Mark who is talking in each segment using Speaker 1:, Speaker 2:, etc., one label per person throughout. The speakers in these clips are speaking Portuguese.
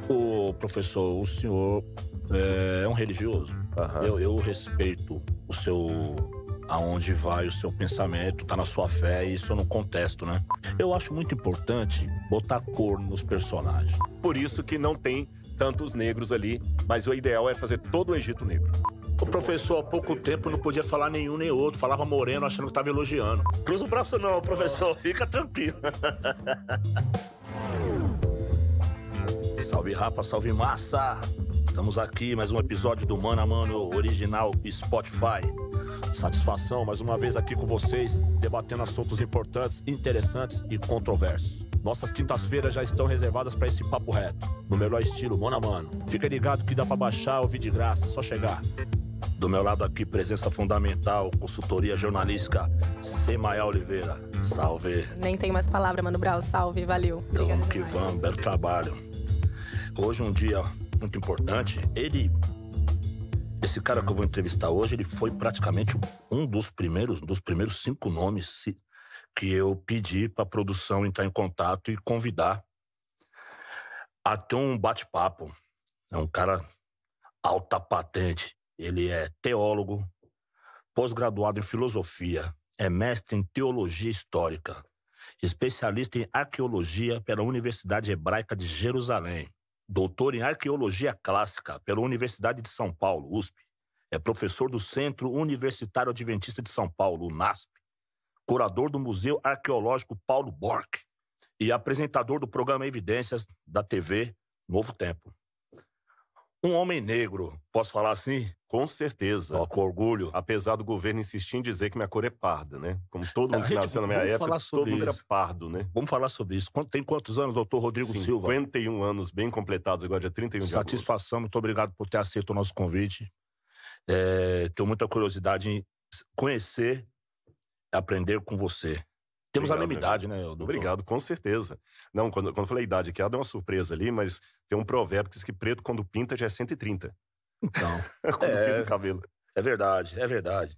Speaker 1: Ô, professor, o senhor é um religioso.
Speaker 2: Aham.
Speaker 1: Eu respeito o seu... aonde vai o seu pensamento, tá na sua fé, e isso eu não contesto, né? Eu acho muito importante botar cor nos personagens.
Speaker 2: Por isso que não tem tantos negros ali, mas o ideal é fazer todo o Egito negro.
Speaker 1: O professor, há pouco tempo, não podia falar nenhum nem outro. Falava moreno, achando que tava elogiando. Cruza o braço não, professor. Fica tranquilo. Salve, rapa, salve, massa. Estamos aqui, mais um episódio do Mano a Mano original Spotify. Satisfação, mais uma vez aqui com vocês, debatendo assuntos importantes, interessantes e controversos. Nossas quintas-feiras já estão reservadas para esse papo reto, no melhor estilo Mano a Mano. Fica ligado que dá para baixar, ouvir de graça, só chegar. Do meu lado aqui, presença fundamental, consultoria jornalística, Semaia Oliveira. Salve.
Speaker 3: Nem tenho mais palavra, Mano Brau. Salve, valeu. Obrigada
Speaker 1: Vamos que
Speaker 3: demais.
Speaker 1: vamos, belo trabalho. Hoje um dia muito importante. Esse cara que eu vou entrevistar hoje, ele foi praticamente um dos primeiros 5 nomes que eu pedi para a produção entrar em contato e convidar a ter um bate-papo. É um cara alta patente. Ele é teólogo, pós-graduado em filosofia, é mestre em teologia histórica, especialista em arqueologia pela Universidade Hebraica de Jerusalém, doutor em arqueologia clássica pela Universidade de São Paulo, USP, é professor do Centro Universitário Adventista de São Paulo, UNASP, curador do Museu Arqueológico Paulo Borck e apresentador do programa Evidências da TV Novo Tempo. Um homem negro, posso falar assim?
Speaker 2: Com certeza.
Speaker 1: Ó, com orgulho.
Speaker 2: Apesar do governo insistir em dizer que minha cor é parda, né? Como todo mundo
Speaker 1: A
Speaker 2: que
Speaker 1: gente-
Speaker 2: nasceu na minha
Speaker 1: vamos
Speaker 2: época,
Speaker 1: falar sobre
Speaker 2: todo mundo era
Speaker 1: isso.
Speaker 2: pardo, né?
Speaker 1: Vamos falar sobre isso. Tem quantos anos, doutor Rodrigo Silva?
Speaker 2: 51 anos bem completados agora, dia 31 de agosto.
Speaker 1: Satisfação, muito obrigado por ter aceito o nosso convite. Tenho muita curiosidade em conhecer e aprender com você. Temos a
Speaker 2: Obrigado,
Speaker 1: mesma idade, né, doutor?
Speaker 2: Obrigado, com certeza. Não, quando eu falei idade aqui, ela deu uma surpresa ali, mas tem um provérbio que diz que preto quando pinta já é 130.
Speaker 1: Então,
Speaker 2: Quando pinta o cabelo.
Speaker 1: é verdade, é verdade.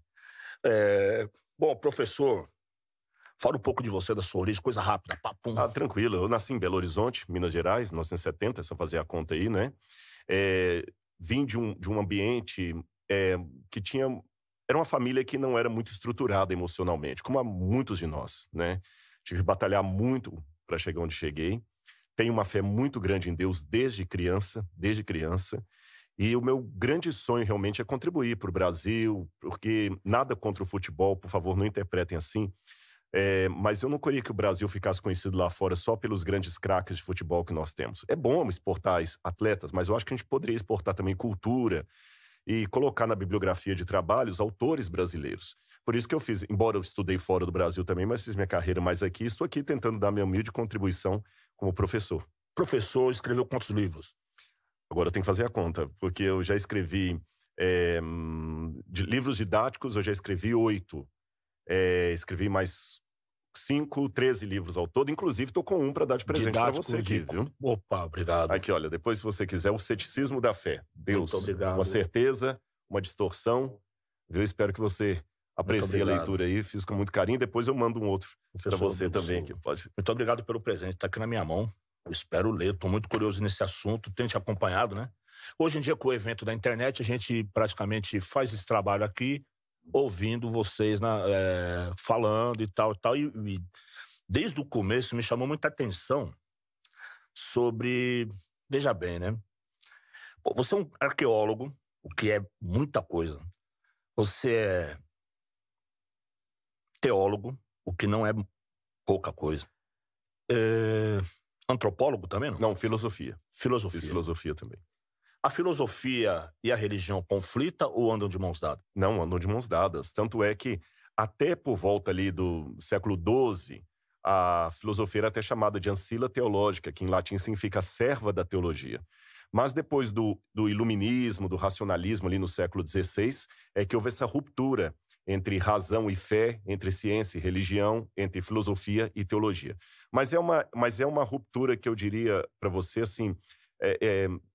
Speaker 1: Bom, professor, fala um pouco de você, da sua origem, coisa rápida, papum.
Speaker 2: Tranquilo. Eu nasci em Belo Horizonte, Minas Gerais, 1970, é só fazer a conta aí, né? Vim de um ambiente que tinha... Era uma família que não era muito estruturada emocionalmente, como há muitos de nós, né? Tive que batalhar muito para chegar onde cheguei. Tenho uma fé muito grande em Deus desde criança. E o meu grande sonho realmente é contribuir para o Brasil, porque nada contra o futebol, por favor, não interpretem assim. Mas eu não queria que o Brasil ficasse conhecido lá fora só pelos grandes craques de futebol que nós temos. É bom exportar atletas, mas eu acho que a gente poderia exportar também cultura e colocar na bibliografia de trabalhos autores brasileiros. Por isso que eu fiz, embora eu estudei fora do Brasil também, mas fiz minha carreira mais aqui, estou aqui tentando dar minha humilde contribuição como professor.
Speaker 1: Professor, escreveu quantos livros?
Speaker 2: Agora eu tenho que fazer a conta, porque eu já escrevi de livros didáticos, eu já escrevi 8. Escrevi mais 5, 13 livros ao todo. Inclusive, estou com um para dar de presente para você aqui, viu?
Speaker 1: Opa, obrigado.
Speaker 2: Aqui, olha, depois, se você quiser, o Ceticismo da Fé. Deus,
Speaker 1: Muito obrigado.
Speaker 2: uma certeza, uma distorção. Eu espero que você aprecie a
Speaker 1: obrigado.
Speaker 2: leitura aí. Fiz com muito carinho. Depois eu mando um outro para
Speaker 1: Professor
Speaker 2: você
Speaker 1: Rodrigo
Speaker 2: também.
Speaker 1: Silva.
Speaker 2: Aqui. Pode.
Speaker 1: Muito obrigado pelo presente, tá aqui na minha mão. Eu espero ler, estou muito curioso nesse assunto, tenho te acompanhado, né? Hoje em dia, com o evento da internet, a gente praticamente faz esse trabalho aqui, ouvindo vocês falando e tal. E desde o começo me chamou muita atenção sobre... Veja bem, né? Pô, você é um arqueólogo, o que é muita coisa. Você é teólogo, o que não é pouca coisa. Antropólogo também, não?
Speaker 2: Não, filosofia.
Speaker 1: Filosofia.
Speaker 2: Fiz filosofia também.
Speaker 1: A filosofia e a religião conflitam ou andam de mãos dadas?
Speaker 2: Não, andam de mãos dadas. Tanto é que, até por volta ali do século XII, a filosofia era até chamada de ancila teológica, que em latim significa serva da teologia. Mas depois do iluminismo, do racionalismo ali no século XVI, é que houve essa ruptura entre razão e fé, entre ciência e religião, entre filosofia e teologia. Mas é uma ruptura que eu diria para você, assim,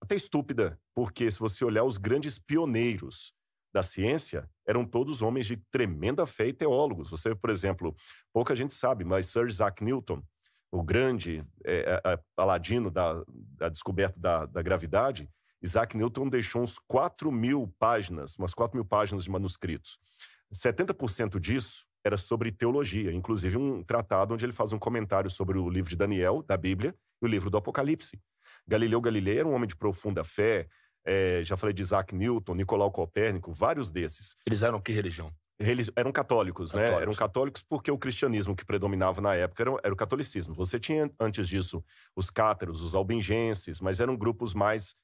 Speaker 2: até estúpida, porque se você olhar os grandes pioneiros da ciência, eram todos homens de tremenda fé e teólogos. Você, por exemplo, pouca gente sabe, mas Sir Isaac Newton, o grande paladino da descoberta da gravidade, Isaac Newton deixou umas 4.000 páginas de manuscritos. 70% disso era sobre teologia, inclusive um tratado onde ele faz um comentário sobre o livro de Daniel, da Bíblia, e o livro do Apocalipse. Galileu Galilei era um homem de profunda fé, já falei de Isaac Newton, Nicolau Copérnico, vários desses.
Speaker 1: Eles eram que religião?
Speaker 2: Eles eram católicos, né? Eram católicos porque o cristianismo que predominava na época era o catolicismo. Você tinha, antes disso, os cátaros, os albigenses, mas eram grupos mais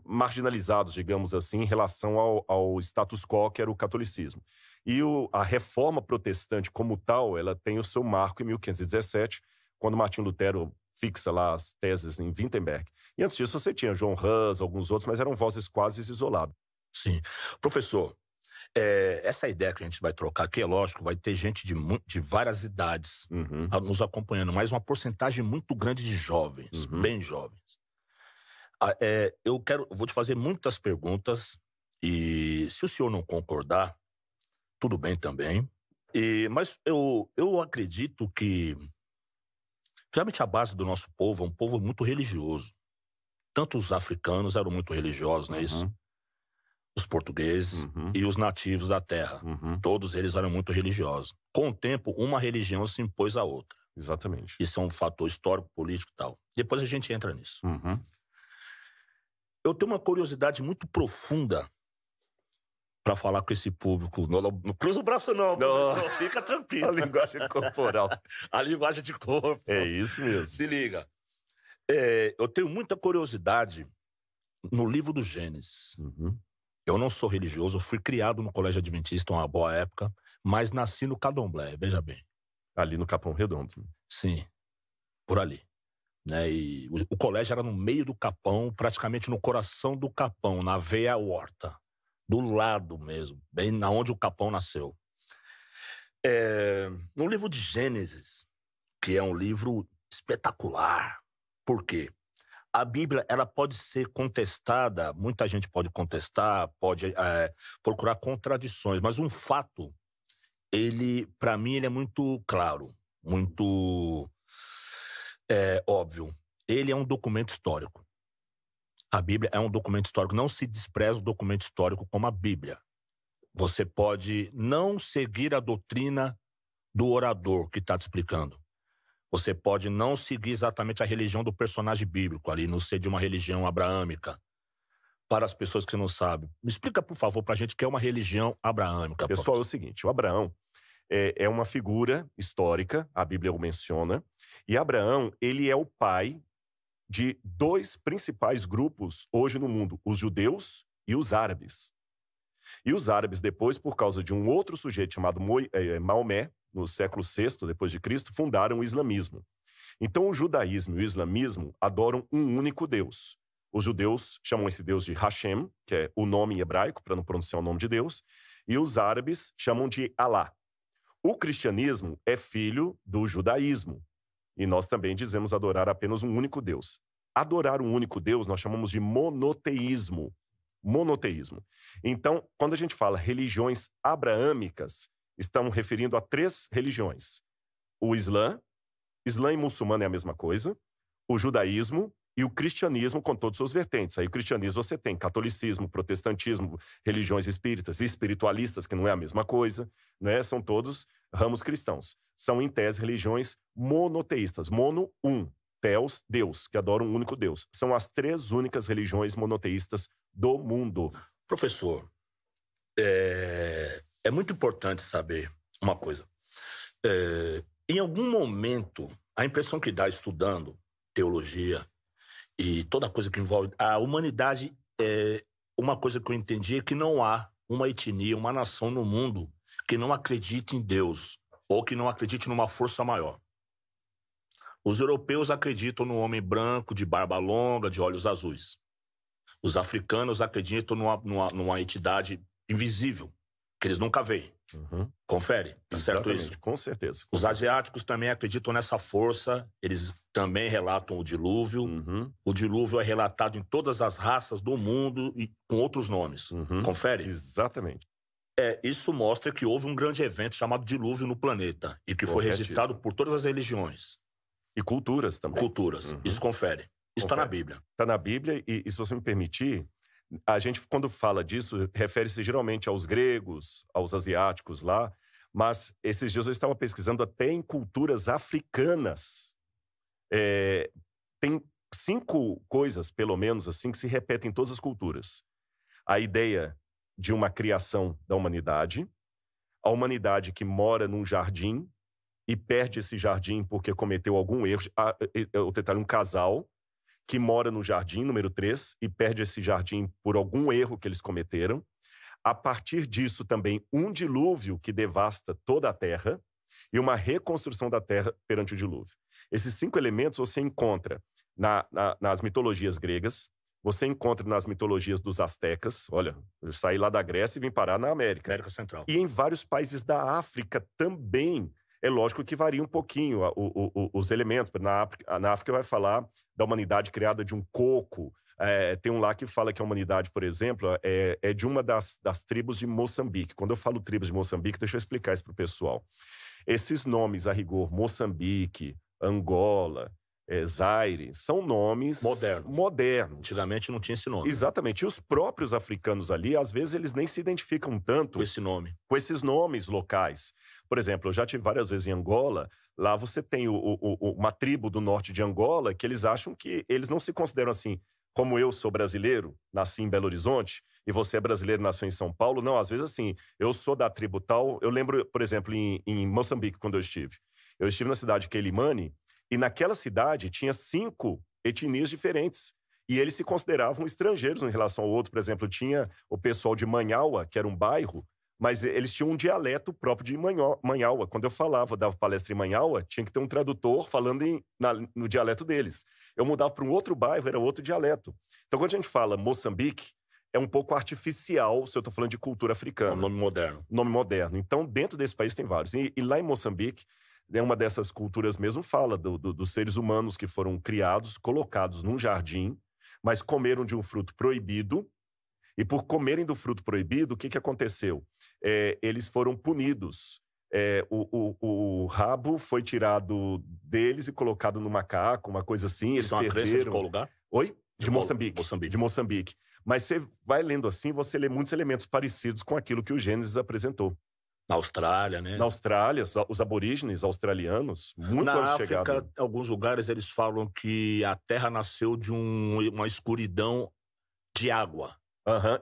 Speaker 2: marginalizados, digamos assim, em relação ao status quo que era o catolicismo. E a reforma protestante como tal, ela tem o seu marco em 1517, quando Martinho Lutero fixa lá as teses em Wittenberg. E antes disso você tinha João Hus, alguns outros, mas eram vozes quase isoladas.
Speaker 1: Sim. Professor, essa ideia que a gente vai trocar aqui, é lógico, vai ter gente de várias idades nos acompanhando, mas uma porcentagem muito grande de jovens, bem jovens. Eu vou te fazer muitas perguntas e se o senhor não concordar, tudo bem também. Mas eu acredito que realmente a base do nosso povo é um povo muito religioso. Tanto os africanos eram muito religiosos, não é isso? Os portugueses e os nativos da terra. Todos eles eram muito religiosos. Com o tempo, uma religião se impôs à outra.
Speaker 2: Exatamente.
Speaker 1: Isso é um fator histórico, político e tal. Depois a gente entra nisso. Eu tenho uma curiosidade muito profunda para falar com esse público. Não cruza o braço não, professor. Fica tranquilo.
Speaker 2: A linguagem corporal.
Speaker 1: A linguagem de corpo.
Speaker 2: É isso mesmo.
Speaker 1: Se liga. Eu tenho muita curiosidade no livro do Gênesis. Eu não sou religioso, eu fui criado no Colégio Adventista uma boa época, mas nasci no Candomblé, veja bem.
Speaker 2: Ali no Capão Redondo.
Speaker 1: Sim, por ali. Né? E o colégio era no meio do Capão, praticamente no coração do Capão, na veia horta, do lado mesmo, bem na onde o Capão nasceu. No livro de Gênesis, que é um livro espetacular, por quê? A Bíblia, ela pode ser contestada, muita gente pode contestar, pode procurar contradições, mas um fato, para mim, ele é muito claro, muito óbvio. Ele é um documento histórico. A Bíblia é um documento histórico. Não se despreza o documento histórico como a Bíblia. Você pode não seguir a doutrina do orador que está te explicando. Você pode não seguir exatamente a religião do personagem bíblico ali, não ser de uma religião abraâmica. Para as pessoas que não sabem. Me explica, por favor, para a gente o que é uma religião abraâmica.
Speaker 2: Pessoal, é o seguinte, o Abraão é uma figura histórica, a Bíblia o menciona, e Abraão, ele é o pai de dois principais grupos hoje no mundo, os judeus e os árabes. E os árabes depois, por causa de um outro sujeito chamado Maomé, no século VI depois de Cristo, fundaram o islamismo. Então o judaísmo e o islamismo adoram um único Deus. Os judeus chamam esse Deus de Hashem, que é o nome em hebraico, para não pronunciar o nome de Deus, e os árabes chamam de Alá. O cristianismo é filho do judaísmo, e nós também dizemos adorar apenas um único Deus. Adorar um único Deus nós chamamos de monoteísmo. Monoteísmo. Então, quando a gente fala religiões abraâmicas, estão referindo a 3 religiões. O Islã e muçulmano é a mesma coisa, o judaísmo e o cristianismo com todas as suas vertentes. Aí o cristianismo você tem catolicismo, protestantismo, religiões espíritas e espiritualistas, que não é a mesma coisa, né? São todos ramos cristãos. São, em tese, religiões monoteístas. Mono, um. Theos, Deus, que adoram um único Deus. São as 3 únicas religiões monoteístas do mundo.
Speaker 1: Professor, é muito importante saber uma coisa. Em algum momento, a impressão que dá estudando teologia e toda coisa que envolve a humanidade, uma coisa que eu entendi é que não há uma etnia, uma nação no mundo que não acredite em Deus ou que não acredite numa força maior. Os europeus acreditam no homem branco, de barba longa, de olhos azuis. Os africanos acreditam numa entidade invisível, que eles nunca veem. Confere, tá certo isso?
Speaker 2: Com certeza.
Speaker 1: Os asiáticos também acreditam nessa força, eles também relatam o dilúvio. O dilúvio é relatado em todas as raças do mundo e com outros nomes. Confere?
Speaker 2: Exatamente.
Speaker 1: Isso mostra que houve um grande evento chamado dilúvio no planeta e que foi registrado por todas as religiões.
Speaker 2: E culturas também.
Speaker 1: Culturas. Isso confere. Isso está na Bíblia.
Speaker 2: Está na Bíblia e se você me permitir, a gente, quando fala disso, refere-se geralmente aos gregos, aos asiáticos lá, mas esses dias eu estava pesquisando até em culturas africanas. Tem 5 coisas, pelo menos, assim, que se repetem em todas as culturas. A ideia de uma criação da humanidade, a humanidade que mora num jardim e perde esse jardim porque cometeu algum erro. Eu detalhe, um casal que mora no jardim, número 3, e perde esse jardim por algum erro que eles cometeram. A partir disso também um dilúvio que devasta toda a terra e uma reconstrução da terra perante o dilúvio. Esses 5 elementos você encontra nas mitologias gregas, você encontra nas mitologias dos astecas. Olha, eu saí lá da Grécia e vim parar na América
Speaker 1: Central.
Speaker 2: E em vários países da África também. É lógico que varia um pouquinho os elementos. Na África vai falar da humanidade criada de um coco. Tem um lá que fala que a humanidade, por exemplo, é de uma das tribos de Moçambique. Quando eu falo tribos de Moçambique, deixa eu explicar isso para o pessoal. Esses nomes, a rigor, Moçambique, Angola, Zaire, são nomes modernos.
Speaker 1: Antigamente não tinha esse nome.
Speaker 2: Exatamente. E os próprios africanos ali, às vezes, eles nem se identificam tanto
Speaker 1: com esse nome,
Speaker 2: com esses nomes locais. Por exemplo, eu já tive várias vezes em Angola. Lá você tem uma tribo do norte de Angola que eles acham que eles não se consideram assim, como eu sou brasileiro, nasci em Belo Horizonte, e você é brasileiro, nasceu em São Paulo. Não, às vezes assim, eu sou da tribo tal. Eu lembro, por exemplo, em Moçambique, quando eu estive. Eu estive na cidade de Quelimane, e naquela cidade tinha 5 etnias diferentes. E eles se consideravam estrangeiros em relação ao outro. Por exemplo, tinha o pessoal de Manhaua, que era um bairro, mas eles tinham um dialeto próprio de Manhaua. Quando eu dava palestra em Manhaua, tinha que ter um tradutor falando no dialeto deles. Eu mudava para um outro bairro, era outro dialeto. Então, quando a gente fala Moçambique, é um pouco artificial se eu estou falando de cultura africana.
Speaker 1: É um nome moderno.
Speaker 2: Nome moderno. Então, dentro desse país tem vários. E lá em Moçambique, uma dessas culturas mesmo fala dos seres humanos que foram criados, colocados num jardim, mas comeram de um fruto proibido. E por comerem do fruto proibido, o que aconteceu? Eles foram punidos. O rabo foi tirado deles e colocado no macaco, uma coisa assim. Eles
Speaker 1: perderam. Crença de qual lugar?
Speaker 2: Oi? De Moçambique. De Moçambique. Mas você vai lendo assim, você lê muitos elementos parecidos com aquilo que o Gênesis apresentou.
Speaker 1: Na Austrália, né?
Speaker 2: Na Austrália, os aborígenes australianos, muito
Speaker 1: na
Speaker 2: África,
Speaker 1: em alguns lugares, eles falam que a Terra nasceu de uma escuridão de água.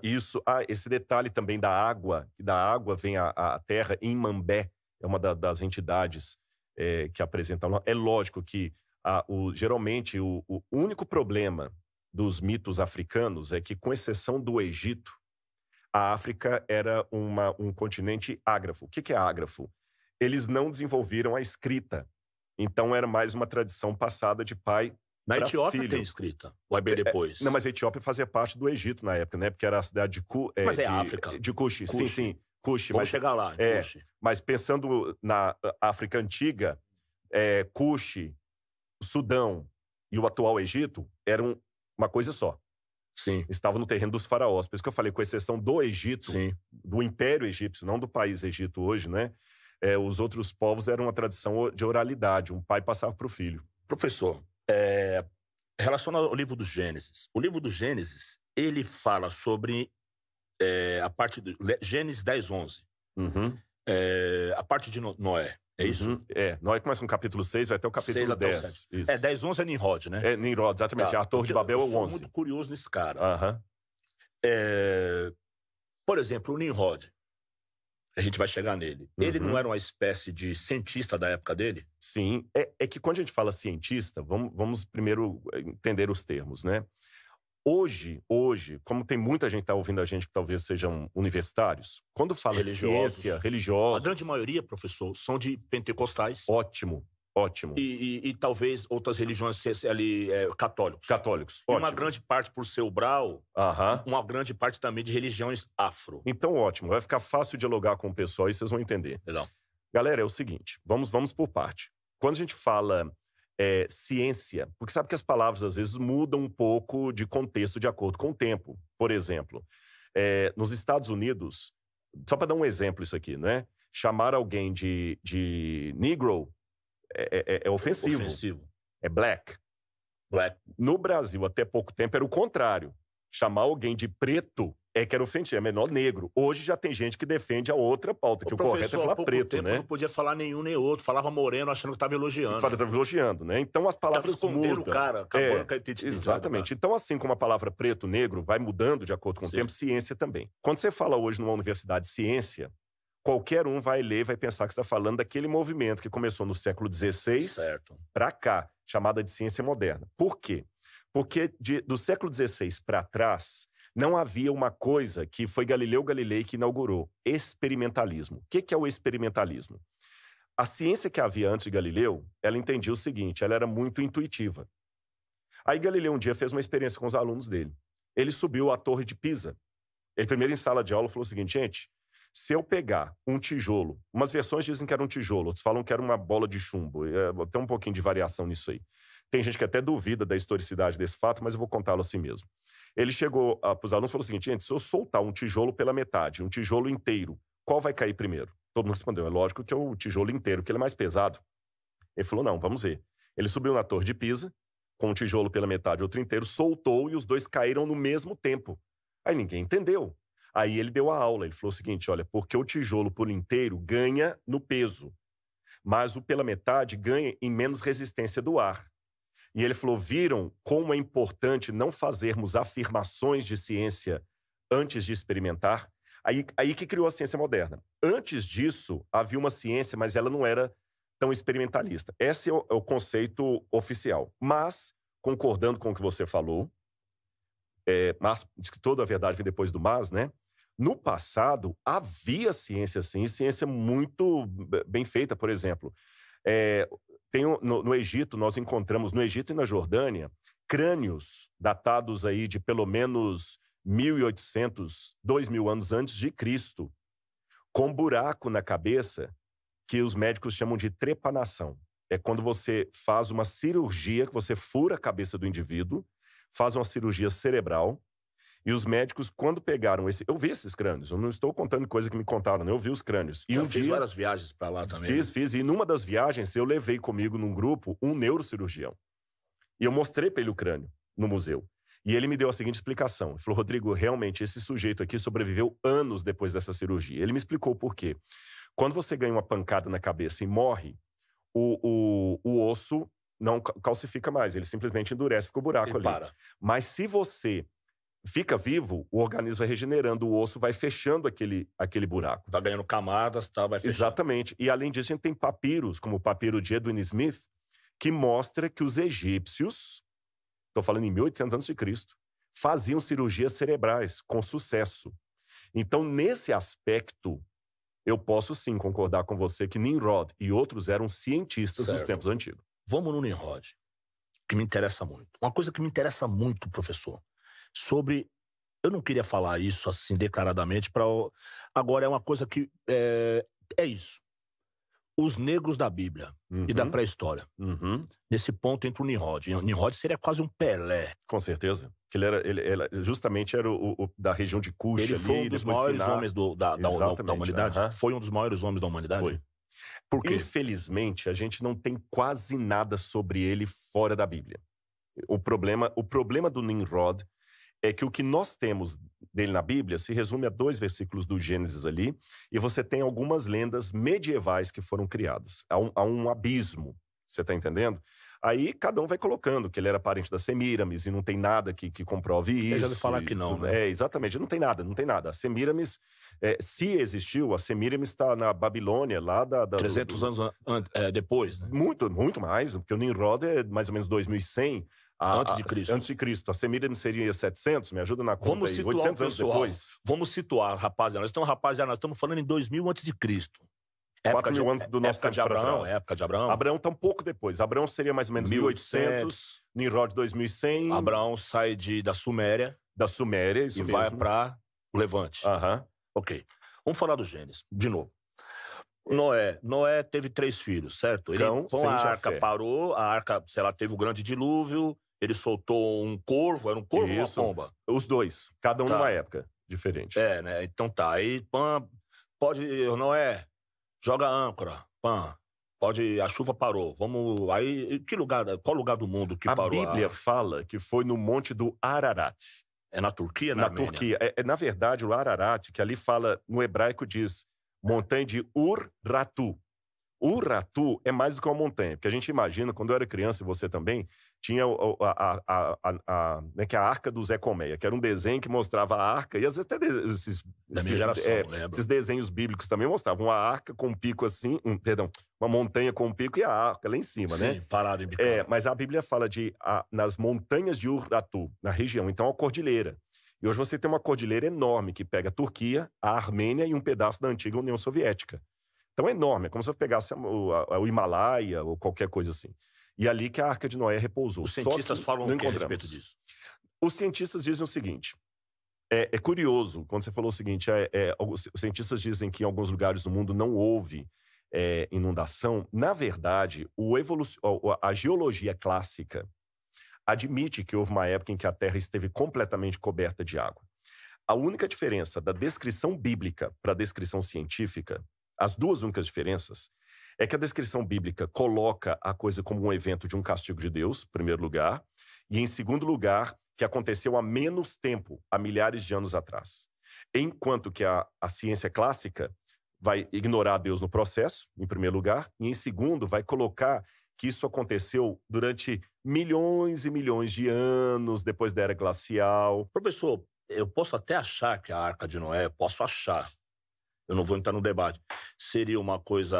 Speaker 2: Isso. Esse detalhe também da água. Da água vem a terra. Em Mambé, é uma das entidades que apresentam. É lógico que geralmente o único problema dos mitos africanos é que, com exceção do Egito, a África era um continente ágrafo. O que é ágrafo? Eles não desenvolveram a escrita. Então era mais uma tradição passada de pai.
Speaker 1: Na Etiópia tem escrita, ou é bem depois?
Speaker 2: Não, mas a Etiópia fazia parte do Egito na época, né? Porque era a cidade de
Speaker 1: mas é África.
Speaker 2: De Cuxi. Sim, Cuxi.
Speaker 1: Vamos chegar lá, Cuxi.
Speaker 2: Mas pensando na África Antiga, Cuxi, Sudão e o atual Egito eram uma coisa só.
Speaker 1: Sim.
Speaker 2: Estavam no terreno dos faraós. Por isso que eu falei, com exceção do Egito,
Speaker 1: sim,
Speaker 2: do Império Egípcio, não do país Egito hoje, né? Os outros povos eram uma tradição de oralidade. Um pai passava para o filho.
Speaker 1: Professor, relacionado ao livro do Gênesis. O livro do Gênesis, ele fala sobre a parte do Gênesis 10:11. A parte de Noé. É isso?
Speaker 2: Noé começa com o capítulo 6, vai até o capítulo 10.
Speaker 1: 10:11 é Nimrod, né?
Speaker 2: É Nimrod, exatamente. A Torre de Babel é o 11.
Speaker 1: Eu sou muito curioso nesse cara. Por exemplo, o Nimrod. A gente vai chegar nele. Ele não era uma espécie de cientista da época dele?
Speaker 2: Sim. É que quando a gente fala cientista, vamos primeiro entender os termos, né? Hoje, como tem muita gente que está ouvindo a gente que talvez sejam universitários, quando fala ciência, religiosos...
Speaker 1: A grande maioria, professor, são de pentecostais.
Speaker 2: Ótimo.
Speaker 1: E talvez outras religiões ali, católicos.
Speaker 2: Católicos,
Speaker 1: e uma grande parte, por ser o Brau, uma grande parte também de religiões afro.
Speaker 2: Então, ótimo. Vai ficar fácil dialogar com o pessoal e vocês vão entender.
Speaker 1: Legal.
Speaker 2: Galera, é o seguinte, vamos por parte. Quando a gente fala ciência, porque sabe que as palavras às vezes mudam um pouco de contexto de acordo com o tempo. Por exemplo, nos Estados Unidos, só para dar um exemplo isso aqui, né? Chamar alguém de negro é ofensivo. É black.
Speaker 1: Black.
Speaker 2: No Brasil, até pouco tempo, era o contrário. Chamar alguém de preto é que era ofensivo, é menor negro. Hoje já tem gente que defende a outra pauta, que o correto é falar preto, né?
Speaker 1: Não podia falar nenhum nem outro, falava moreno achando que estava elogiando.
Speaker 2: Estava elogiando, né? Então as palavras mudam.
Speaker 1: O cara, acabando com a identidade.
Speaker 2: Exatamente. Então assim como a palavra preto, negro vai mudando de acordo com o tempo, ciência também. Quando você fala hoje numa universidade de ciência, qualquer um vai ler e vai pensar que você está falando daquele movimento que começou no século XVI para cá, chamada de ciência moderna. Por quê? Porque do século XVI para trás, não havia uma coisa que foi Galileu Galilei que inaugurou: experimentalismo. O que é o experimentalismo? A ciência que havia antes de Galileu, ela entendia o seguinte, ela era muito intuitiva. Aí Galileu um dia fez uma experiência com os alunos dele. Ele subiu a Torre de Pisa. Ele primeiro em sala de aula falou o seguinte, gente, se eu pegar um tijolo, umas versões dizem que era um tijolo, outros falam que era uma bola de chumbo, tem um pouquinho de variação nisso aí. Tem gente que até duvida da historicidade desse fato, mas eu vou contá-lo assim mesmo. Ele chegou para os alunos e falou o seguinte, gente, se eu soltar um tijolo pela metade, um tijolo inteiro, qual vai cair primeiro? Todo mundo respondeu, é lógico que é o tijolo inteiro, que ele é mais pesado. Ele falou, não, vamos ver. Ele subiu na Torre de Pisa, com um tijolo pela metade, outro inteiro, soltou e os dois caíram no mesmo tempo. Aí ninguém entendeu. Aí ele deu a aula, ele falou o seguinte, olha, porque o tijolo por inteiro ganha no peso, mas o pela metade ganha em menos resistência do ar. E ele falou, viram como é importante não fazermos afirmações de ciência antes de experimentar? Aí que criou a ciência moderna. Antes disso, havia uma ciência, mas ela não era tão experimentalista. Esse é o conceito oficial. Mas, concordando com o que você falou, mas diz que toda a verdade vem depois do mas, né? No passado, havia ciência, sim, ciência muito bem feita, por exemplo. No Egito, nós encontramos, no Egito e na Jordânia, crânios datados aí de pelo menos 1.800, 2.000 anos antes de Cristo, com buraco na cabeça que os médicos chamam de trepanação. É quando você faz uma cirurgia, que você fura a cabeça do indivíduo, faz uma cirurgia cerebral, e os médicos, quando pegaram esse... Eu vi esses crânios, eu não estou contando coisa que me contaram, né? Eu vi os crânios.
Speaker 1: E fiz várias viagens para lá também.
Speaker 2: Fiz. E numa das viagens, eu levei comigo num grupo um neurocirurgião. E eu mostrei para ele o crânio no museu. E ele me deu a seguinte explicação. Ele falou, Rodrigo, realmente esse sujeito aqui sobreviveu anos depois dessa cirurgia. Ele me explicou por quê. Quando você ganha uma pancada na cabeça e morre, o osso não calcifica mais. Ele simplesmente endurece, fica o buraco ali.
Speaker 1: Para.
Speaker 2: Mas se você fica vivo, o organismo vai regenerando, o osso vai fechando aquele buraco.
Speaker 1: Vai ganhando camadas, tá? Vai fechando.
Speaker 2: Exatamente. E além disso, a gente tem papiros, como o papiro de Edwin Smith, que mostra que os egípcios, estou falando em 1800 a.C., faziam cirurgias cerebrais com sucesso. Então, nesse aspecto, eu posso sim concordar com você que Nimrod e outros eram cientistas dos tempos antigos.
Speaker 1: Vamos no Nimrod, que me interessa muito. Uma coisa que me interessa muito, professor, sobre... Eu não queria falar isso assim declaradamente, agora é uma coisa que é isso. Os negros da Bíblia e da pré-história. Nesse ponto entra o Nimrod. Nimrod seria quase um Pelé.
Speaker 2: Com certeza. Que ele justamente era o da região de Cuxa.
Speaker 1: Ele foi um dos maiores homens da humanidade. Foi um dos maiores homens da humanidade.
Speaker 2: Foi.
Speaker 1: Por quê?
Speaker 2: Infelizmente, a gente não tem quase nada sobre ele fora da Bíblia. O problema do Nimrod é que o que nós temos dele na Bíblia se resume a 2 versículos do Gênesis ali, e você tem algumas lendas medievais que foram criadas. Há um abismo, você está entendendo? Aí cada um vai colocando que ele era parente da Semíramis e não tem nada que comprove isso.
Speaker 1: Eu já ouvi falar que não, né?
Speaker 2: Exatamente, não tem nada. A Semíramis, se existiu, a Semíramis está na Babilônia, lá
Speaker 1: 300 anos depois, né?
Speaker 2: Muito, muito mais, porque o Nimrod é mais ou menos 2100
Speaker 1: antes de Cristo.
Speaker 2: Antes de Cristo. A Semíramis seria 700, me ajuda na conta.
Speaker 1: Vamos
Speaker 2: aí,
Speaker 1: situar
Speaker 2: 800 anos depois.
Speaker 1: Vamos situar, rapaziada. Nós estamos falando em 2000 antes de Cristo.
Speaker 2: 4.000 anos do nosso tempo para trás.
Speaker 1: Época de Abraão.
Speaker 2: Abraão está um pouco depois. Abraão seria mais ou menos 1800, Nimrod 2100.
Speaker 1: Abraão sai da Suméria.
Speaker 2: Da Suméria, isso
Speaker 1: e
Speaker 2: mesmo.
Speaker 1: vai para o Levante. Ok. Vamos falar do Gênesis, de novo. Noé teve 3 filhos, certo?
Speaker 2: Então
Speaker 1: a arca parou, a arca, sei lá, teve o grande dilúvio, ele soltou um corvo, era um corvo ou uma pomba?
Speaker 2: Os dois, cada um numa época diferente.
Speaker 1: Né? Então tá, aí, Noé... Joga a âncora, a chuva parou. Vamos. Aí, qual lugar do mundo que
Speaker 2: A
Speaker 1: parou?
Speaker 2: Bíblia fala que foi no Monte do Ararat.
Speaker 1: É na Turquia, na
Speaker 2: Na
Speaker 1: Armênia?
Speaker 2: Turquia. Na verdade, o Ararat, que ali fala, no hebraico diz montanha de Ur-Ratu. Ur-Ratu é mais do que uma montanha, porque a gente imagina, quando eu era criança, e você também, tinha a Arca do Zé Colmeia, que era um desenho que mostrava a arca, e às vezes até
Speaker 1: Da minha geração, lembro.
Speaker 2: esses desenhos bíblicos também mostravam uma arca com um pico assim, uma montanha com um pico e a arca lá em cima, né?
Speaker 1: Sim, parado em bicada.
Speaker 2: Mas a Bíblia fala nas montanhas de Ur-Ratu, na região, então a cordilheira. E hoje você tem uma cordilheira enorme que pega a Turquia, a Armênia e um pedaço da antiga União Soviética. Então é enorme, é como se eu pegasse o Himalaia ou qualquer coisa assim. E ali que a Arca de Noé repousou.
Speaker 1: Os cientistas falam o que a respeito disso?
Speaker 2: Os cientistas dizem o seguinte, é curioso, quando você falou o seguinte, os cientistas dizem que em alguns lugares do mundo não houve inundação. Na verdade, a geologia clássica admite que houve uma época em que a Terra esteve completamente coberta de água. A única diferença da descrição bíblica para a descrição científica, as duas únicas diferenças, é que a descrição bíblica coloca a coisa como um evento de um castigo de Deus, em primeiro lugar, e em segundo lugar, que aconteceu há menos tempo, há milhares de anos atrás. Enquanto que a ciência clássica vai ignorar Deus no processo, em primeiro lugar, e em segundo vai colocar que isso aconteceu durante milhões e milhões de anos depois da era glacial.
Speaker 1: Professor, eu posso até achar que a Arca de Noé, eu não vou entrar no debate, seria uma coisa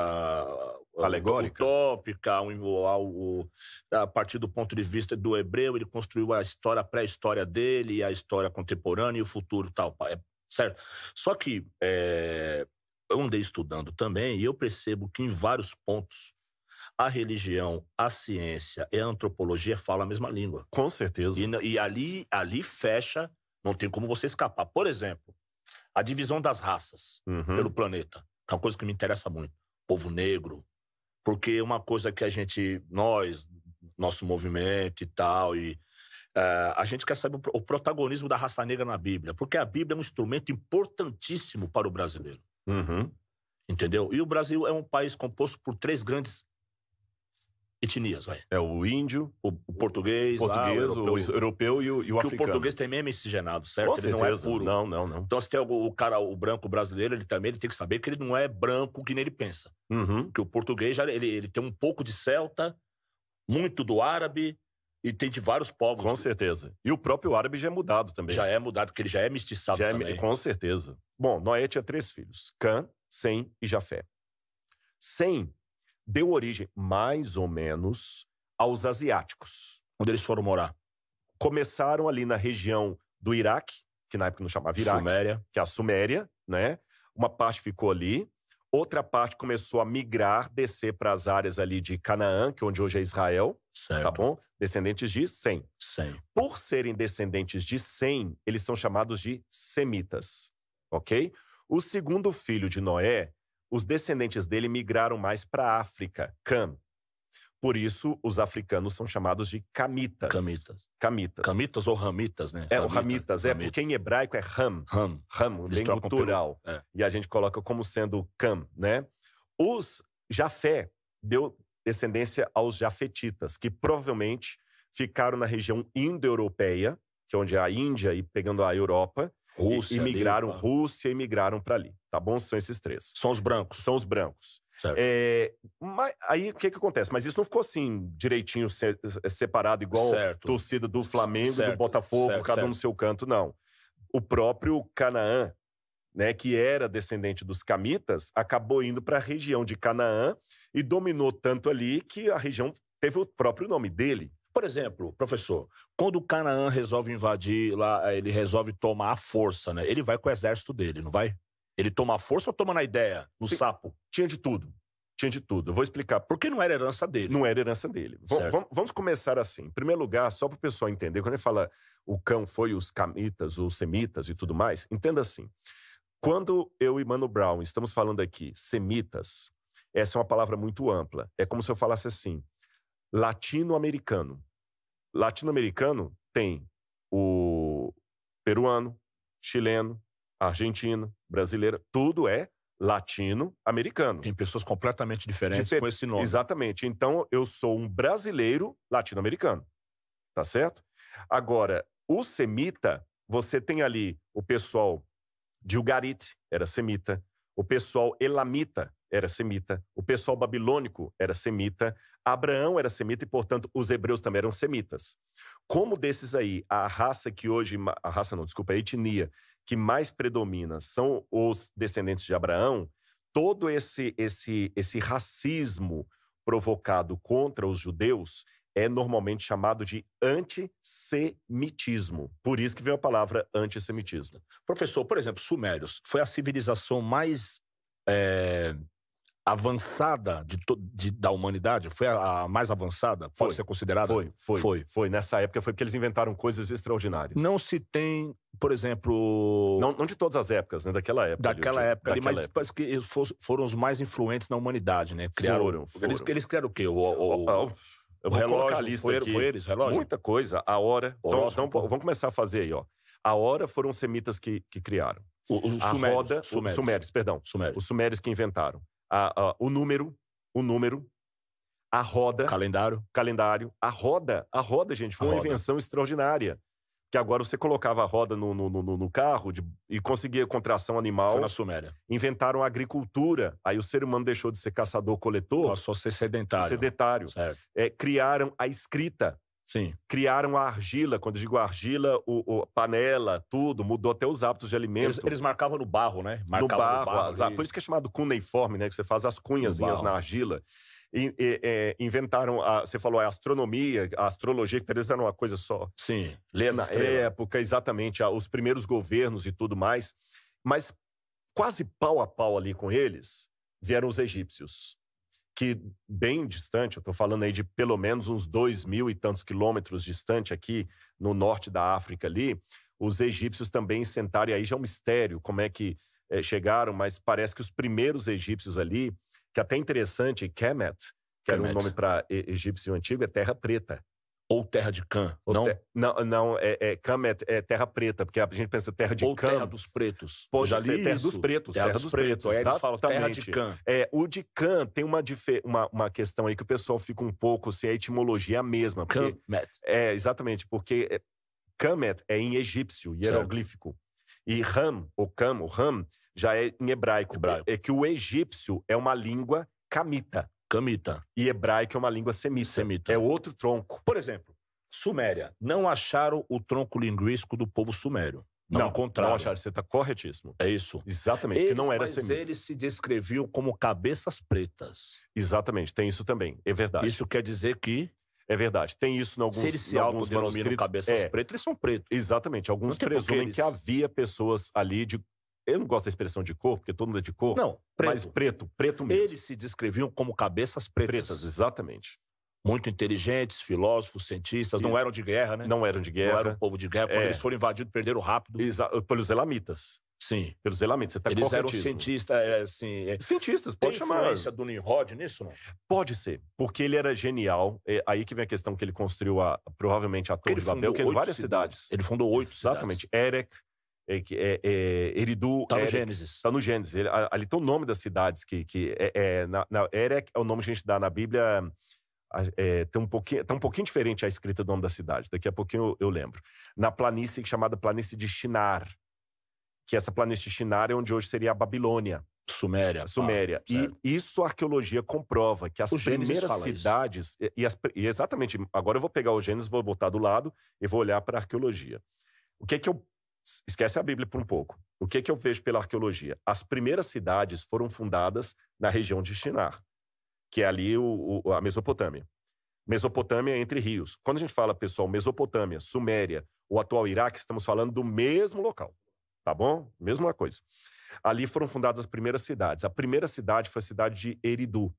Speaker 2: alegórica,
Speaker 1: utópica, a partir do ponto de vista do hebreu, ele construiu a pré-história dele, e a história contemporânea e o futuro e tal, certo? Só que eu andei estudando também e eu percebo que em vários pontos a religião, a ciência e a antropologia falam a mesma língua.
Speaker 2: Com certeza.
Speaker 1: E ali fecha, não tem como você escapar. Por exemplo, a divisão das raças pelo planeta, que é uma coisa que me interessa muito. Povo negro, porque é uma coisa que nosso movimento e tal, a gente quer saber o protagonismo da raça negra na Bíblia, porque a Bíblia é um instrumento importantíssimo para o brasileiro. Entendeu? E o Brasil é um país composto por 3 grandes etnias, vai.
Speaker 2: É o índio,
Speaker 1: o português,
Speaker 2: o europeu e o africano.
Speaker 1: Porque o português também é miscigenado, certo?
Speaker 2: Com
Speaker 1: ele
Speaker 2: certeza.
Speaker 1: não é puro.
Speaker 2: Não.
Speaker 1: Então, se tem o branco brasileiro, ele tem que saber que ele não é branco que nem ele pensa. Porque o português, ele tem um pouco de celta, muito do árabe, e tem de vários povos.
Speaker 2: Com certeza. E o próprio árabe já é mudado também.
Speaker 1: Já é mudado, porque ele já é mestiçado também.
Speaker 2: Com certeza. Bom, Noé tinha 3 filhos, Cã, Sem e Jafé. Sem deu origem, mais ou menos, aos asiáticos.
Speaker 1: Onde eles foram morar?
Speaker 2: Começaram ali na região do Iraque, que na época não chamava Iraque,
Speaker 1: Suméria.
Speaker 2: Que é a Suméria, né? Uma parte ficou ali, outra parte começou a migrar, descer para as áreas ali de Canaã, que onde hoje é Israel,
Speaker 1: certo.
Speaker 2: Tá bom? Descendentes de Sem.
Speaker 1: Sem.
Speaker 2: Por serem descendentes de Sem, eles são chamados de semitas, ok? O segundo filho de Noé, os descendentes dele migraram mais para a África, Cam. Por isso, os africanos são chamados de camitas.
Speaker 1: Camitas ou ramitas, né?
Speaker 2: O ramitas, porque em hebraico é Ram, língua gutural. E a gente coloca como sendo Cam, né? Os Jafé deu descendência aos jafetitas, que provavelmente ficaram na região indo-europeia, que é onde é a Índia e pegando a Europa,
Speaker 1: Rússia,
Speaker 2: e migraram Rússia e migraram para ali, tá bom? São esses 3.
Speaker 1: São os brancos.
Speaker 2: São os brancos.
Speaker 1: Certo.
Speaker 2: Mas aí o que acontece? Mas isso não ficou assim, direitinho separado, igual
Speaker 1: certo.
Speaker 2: Torcida do Flamengo e do
Speaker 1: certo.
Speaker 2: Botafogo,
Speaker 1: certo.
Speaker 2: cada um no seu canto, não. O próprio Canaã, né, que era descendente dos camitas, acabou indo para a região de Canaã e dominou tanto ali que a região teve o próprio nome dele.
Speaker 1: Por exemplo, professor, quando o Canaã resolve invadir lá, ele resolve tomar a força, né? Ele vai com o exército dele, não vai? Ele toma a força ou toma na ideia, no sapo?
Speaker 2: Tinha de tudo. Eu vou explicar.
Speaker 1: Porque não era herança dele.
Speaker 2: Não era herança dele. Vamos começar assim. Em primeiro lugar, só para o pessoal entender, quando ele fala o Cão foi os camitas, os semitas e tudo mais, entenda assim. Quando eu e Mano Brown estamos falando aqui semitas, essa é uma palavra muito ampla. É como se eu falasse assim, latino-americano. Latino-americano tem o peruano, chileno, argentino, brasileiro, tudo é latino-americano.
Speaker 1: Tem pessoas completamente diferentes com esse nome.
Speaker 2: Exatamente. Então, eu sou um brasileiro latino-americano. Tá certo? Agora, o semita, você tem ali o pessoal de Ugarit, era semita. O pessoal elamita era semita. O pessoal babilônico era semita. Abraão era semita e, portanto, os hebreus também eram semitas. Como desses aí, a raça que hoje... A raça não, desculpa, a etnia que mais predomina são os descendentes de Abraão, todo esse racismo provocado contra os judeus é normalmente chamado de antissemitismo. Por isso que vem a palavra antissemitismo.
Speaker 1: Professor, por exemplo, Sumérios foi a civilização mais avançada da humanidade? Foi a mais avançada? Pode ser considerada?
Speaker 2: Foi. Nessa época foi porque eles inventaram coisas extraordinárias.
Speaker 1: Não se tem, por exemplo...
Speaker 2: Não de todas as épocas, né? Daquela época.
Speaker 1: Mas parece que eles foram os mais influentes na humanidade, né? Foram. Eles criaram o quê?
Speaker 2: Eu vou colocar a lista aqui.
Speaker 1: Foi eles, relógio?
Speaker 2: Muita coisa. A hora. Então, vamos começar a fazer aí, ó. A hora foram os semitas que criaram.
Speaker 1: Os
Speaker 2: Sumérios. Os sumérios que inventaram. O número, a roda.
Speaker 1: Calendário.
Speaker 2: A roda, gente, foi uma invenção extraordinária. Que agora você colocava a roda no carro e conseguia contração animal.
Speaker 1: Foi na Suméria.
Speaker 2: Inventaram a agricultura. Aí o ser humano deixou de ser caçador-coletor.
Speaker 1: Passou a ser sedentário.
Speaker 2: Certo. Criaram a escrita.
Speaker 1: Sim.
Speaker 2: Criaram a argila. Quando eu digo argila, panela, tudo. Mudou até os hábitos de alimento.
Speaker 1: Eles marcavam no barro, né?
Speaker 2: No barro. Por isso que é chamado cuneiforme, né? Que você faz as cunhazinhas na argila. Inventaram, você falou, a astronomia, a astrologia, que para eles era uma coisa só.
Speaker 1: Sim,
Speaker 2: na época, exatamente, os primeiros governos e tudo mais. Mas quase pau a pau ali com eles, vieram os egípcios. Que bem distante, eu estou falando aí de pelo menos uns 2.000 e tantos quilômetros distante aqui, no norte da África ali, os egípcios também sentaram, e aí já é um mistério como é que chegaram, mas parece que os primeiros egípcios ali, que até interessante, Kemet, que era um nome para egípcio antigo, é terra preta.
Speaker 1: Ou terra de Cã,
Speaker 2: não? Kemet é terra preta, porque a gente pensa terra de Cã.
Speaker 1: Ou terra dos pretos.
Speaker 2: Pode ser terra dos pretos.
Speaker 1: Terra dos pretos. Aí eles falam terra de Cã.
Speaker 2: O de Cã tem uma questão aí que o pessoal fica um pouco, se a etimologia é a mesma. Porque, exatamente, porque Kemet é em egípcio, hieroglífico. E Ram, Ram, já é em hebraico. É que o egípcio é uma língua camita. E hebraico é uma língua semita. É outro tronco.
Speaker 1: Por exemplo, Suméria. Não acharam o tronco linguístico do povo sumério. Não encontraram.
Speaker 2: Não acharam. Você está corretíssimo.
Speaker 1: É isso.
Speaker 2: Exatamente, que não era semita.
Speaker 1: Mas eles se descreviam como cabeças pretas.
Speaker 2: Exatamente, tem isso também. É verdade.
Speaker 1: Isso quer dizer que...
Speaker 2: É verdade. Tem isso em alguns manuscritos.
Speaker 1: Se eles se autodenominam cabeças pretas, eles são pretos.
Speaker 2: Exatamente. Alguns presumem que havia pessoas ali de... Eu não gosto da expressão de cor, porque todo mundo é de cor.
Speaker 1: Não,
Speaker 2: mas preto mesmo.
Speaker 1: Eles se descreviam como cabeças pretas.
Speaker 2: Exatamente.
Speaker 1: Muito inteligentes, filósofos, cientistas, não eram de guerra, né?
Speaker 2: Não eram de guerra.
Speaker 1: Não eram povo de guerra. Quando eles foram invadidos, perderam rápido.
Speaker 2: Pelos elamitas.
Speaker 1: Sim.
Speaker 2: Pelos elamitas, você está
Speaker 1: corretíssimo. Eles eram cientistas,
Speaker 2: cientistas, pode chamar.
Speaker 1: Tem influência do Nimrod nisso, não?
Speaker 2: Pode ser, porque ele era genial. Aí que vem a questão que ele construiu, provavelmente, a Torre de Babel, que é em várias cidades.
Speaker 1: Ele fundou 8 cidades.
Speaker 2: Exatamente. Erech, Eridu.
Speaker 1: Tá no Gênesis.
Speaker 2: Tá no Gênesis. Ali tem o nome das cidades Erech é o nome que a gente dá na Bíblia. Tá um pouquinho diferente a escrita do nome da cidade. Daqui a pouquinho eu lembro. Na planície chamada Planície de Shinar. Que essa planície de Shinar é onde hoje seria a Babilônia.
Speaker 1: Suméria.
Speaker 2: E isso a arqueologia comprova, que as primeiras cidades... E exatamente, agora eu vou pegar o Gênesis, vou botar do lado e vou olhar para a arqueologia. O que eu... Esquece a Bíblia por um pouco. O que eu vejo pela arqueologia? As primeiras cidades foram fundadas na região de Shinar, que é ali a Mesopotâmia. Mesopotâmia é entre rios. Quando a gente fala, pessoal, Mesopotâmia, Suméria, o atual Iraque, estamos falando do mesmo local. Tá bom? Mesma coisa. Ali foram fundadas as primeiras cidades. A primeira cidade foi a cidade de Eridu.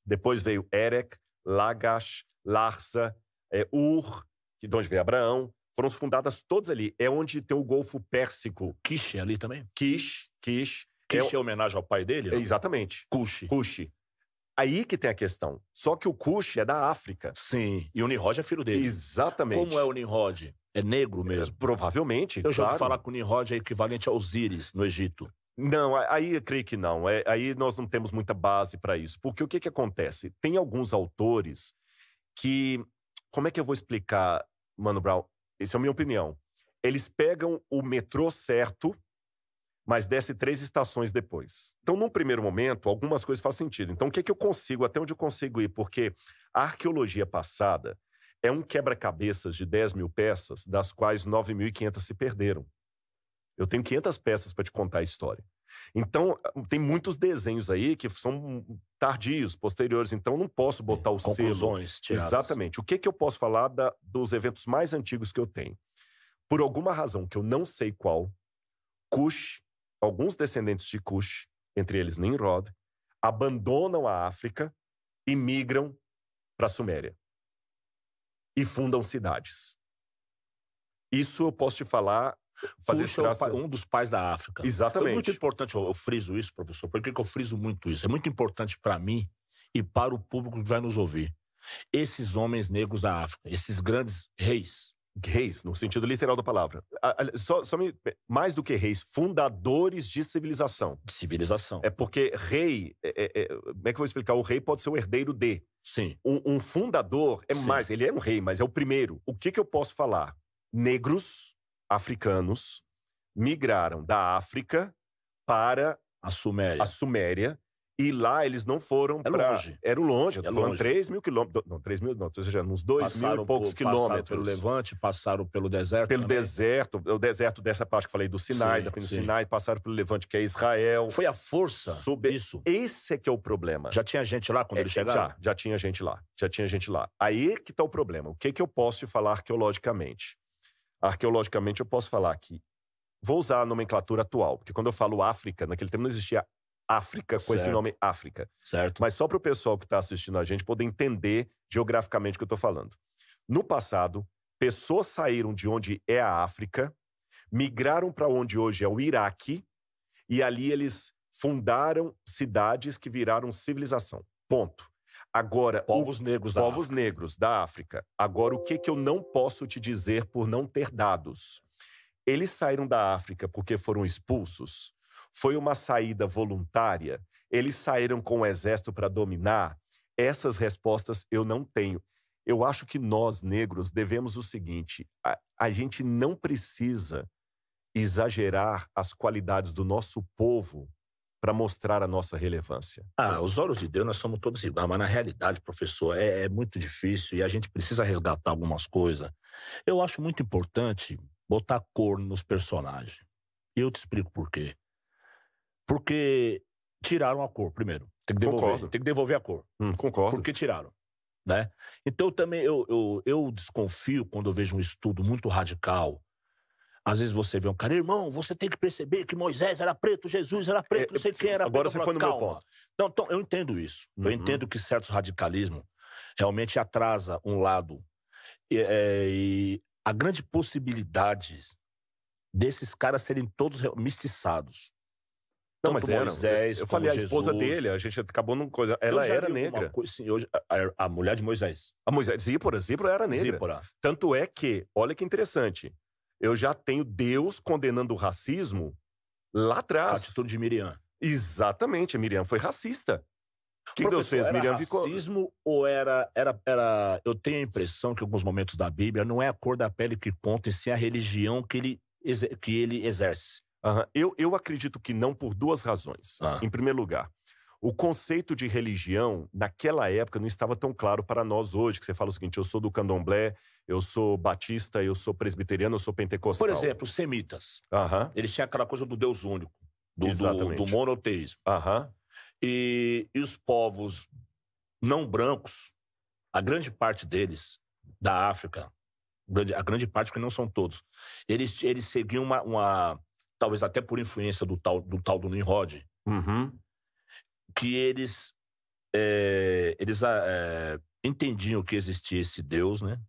Speaker 2: Depois veio Erech, Lagash, Larsa, Ur, de onde veio Abraão. Foram fundadas todas ali. É onde tem o Golfo Pérsico.
Speaker 1: Kish é ali também?
Speaker 2: Kish.
Speaker 1: Kish é homenagem ao pai dele? Não?
Speaker 2: Exatamente.
Speaker 1: Cush.
Speaker 2: Aí que tem a questão. Só que o Cush é da África.
Speaker 1: Sim. E o Nimrod é filho dele.
Speaker 2: Exatamente.
Speaker 1: Como é o Nimrod? É negro mesmo?
Speaker 2: Provavelmente,
Speaker 1: Eu já ouvi falar que o Nimrod é equivalente a Osíris, no Egito.
Speaker 2: Não, aí eu creio que não. Aí nós não temos muita base para isso. Porque o que acontece? Tem alguns autores que... Como é que eu vou explicar, Mano Brown? Essa é a minha opinião. Eles pegam o metrô certo, mas desce 3 estações depois. Então, num primeiro momento, algumas coisas fazem sentido. Então, o que eu consigo, até onde eu consigo ir? Porque a arqueologia passada é um quebra-cabeças de 10 mil peças, das quais 9.500 se perderam. Eu tenho 500 peças para te contar a história. Então, tem muitos desenhos aí que são tardios, posteriores. Então, não posso botar o selo.
Speaker 1: Conclusões tiradas.
Speaker 2: Exatamente. O que eu posso falar dos eventos mais antigos que eu tenho? Por alguma razão que eu não sei qual, Cush, alguns descendentes de Cush, entre eles Nimrod, abandonam a África e migram para a Suméria. E fundam cidades. Isso eu posso te falar...
Speaker 1: Cush é um dos pais da África.
Speaker 2: Exatamente.
Speaker 1: É muito importante, eu friso isso, professor. Por que eu friso muito isso? É muito importante para mim e para o público que vai nos ouvir. Esses homens negros da África, esses grandes reis.
Speaker 2: Reis, no sentido literal da palavra. Mais do que reis, fundadores de civilização.
Speaker 1: De civilização.
Speaker 2: É porque rei... como é que eu vou explicar? O rei pode ser o herdeiro de.
Speaker 1: Sim.
Speaker 2: Um fundador é
Speaker 1: Sim.
Speaker 2: mais... Ele é um rei, mas é o primeiro. O que eu posso falar? Negros... africanos migraram da África para
Speaker 1: a Suméria.
Speaker 2: E lá eles não foram para...
Speaker 1: Longe.
Speaker 2: Era longe. Eu tô falando
Speaker 1: longe.
Speaker 2: 3 mil quilômetros. Não, 3 mil não. Ou seja, uns 2 mil e poucos quilômetros.
Speaker 1: Passaram pelo Levante, passaram pelo deserto
Speaker 2: Pelo
Speaker 1: também.
Speaker 2: deserto. O deserto dessa parte que eu falei do Sinai, da Península Sinai. Passaram pelo Levante, que é Israel.
Speaker 1: Foi a força. Isso.
Speaker 2: Esse é que é o problema.
Speaker 1: Já tinha gente lá quando eles chegaram?
Speaker 2: Já tinha gente lá. Já tinha gente lá. Aí que tá o problema. O que eu posso te falar arqueologicamente? Arqueologicamente, eu posso falar que... Vou usar a nomenclatura atual, porque quando eu falo África, naquele tempo não existia África com esse nome África.
Speaker 1: Certo.
Speaker 2: Mas só para o pessoal que está assistindo a gente poder entender geograficamente o que eu estou falando. No passado, pessoas saíram de onde é a África, migraram para onde hoje é o Iraque, e ali eles fundaram cidades que viraram civilização. Ponto. Agora,
Speaker 1: povos negros
Speaker 2: da África. Agora, o que eu não posso te dizer por não ter dados? Eles saíram da África porque foram expulsos? Foi uma saída voluntária? Eles saíram com o exército para dominar? Essas respostas eu não tenho. Eu acho que nós, negros, devemos o seguinte: a gente não precisa exagerar as qualidades do nosso povo para mostrar a nossa relevância.
Speaker 1: Os olhos de Deus nós somos todos iguais, mas na realidade, professor, é muito difícil e a gente precisa resgatar algumas coisas. Eu acho muito importante botar cor nos personagens. E eu te explico por quê. Porque tiraram a cor, primeiro. Tem que devolver.
Speaker 2: Concordo.
Speaker 1: Tem que devolver a cor.
Speaker 2: Concordo.
Speaker 1: Porque tiraram, né? Então também eu desconfio quando eu vejo um estudo muito radical. Às vezes você vê um cara, irmão, você tem que perceber que Moisés era preto, Jesus era preto, não sei quem era preto.
Speaker 2: Agora você foi no meu ponto.
Speaker 1: Não, então, eu entendo isso. Eu entendo que certos radicalismos realmente atrasa um lado. E a grande possibilidade desses caras serem todos mistiçados.
Speaker 2: Não, mas
Speaker 1: Moisés,
Speaker 2: eu falei a esposa
Speaker 1: Jesus.
Speaker 2: dele, a gente acabou numa coisa. Ela era negra.
Speaker 1: Sim, hoje, a mulher de Moisés.
Speaker 2: A Moisés, Zípora era negra.
Speaker 1: Zípora.
Speaker 2: Tanto é que, olha que interessante, eu já tenho Deus condenando o racismo lá atrás.
Speaker 1: A atitude de Miriam.
Speaker 2: Exatamente, a Miriam foi racista. O que Deus fez?
Speaker 1: Era
Speaker 2: Miriam
Speaker 1: racismo ou era... Eu tenho a impressão que em alguns momentos da Bíblia não é a cor da pele que conta, e sim a religião que ele exerce.
Speaker 2: Eu acredito que não, por 2 razões. Em primeiro lugar, o conceito de religião, naquela época, não estava tão claro para nós hoje, que você fala o seguinte: eu sou do candomblé, eu sou batista, eu sou presbiteriano, eu sou pentecostal.
Speaker 1: Por exemplo, os semitas. Eles tinham aquela coisa do Deus único, do monoteísmo. E os povos não brancos, a grande parte deles, da África, a grande parte, porque não são todos, eles seguiam uma talvez até por influência do tal do Nimrod, que eles entendiam que existia esse Deus, né?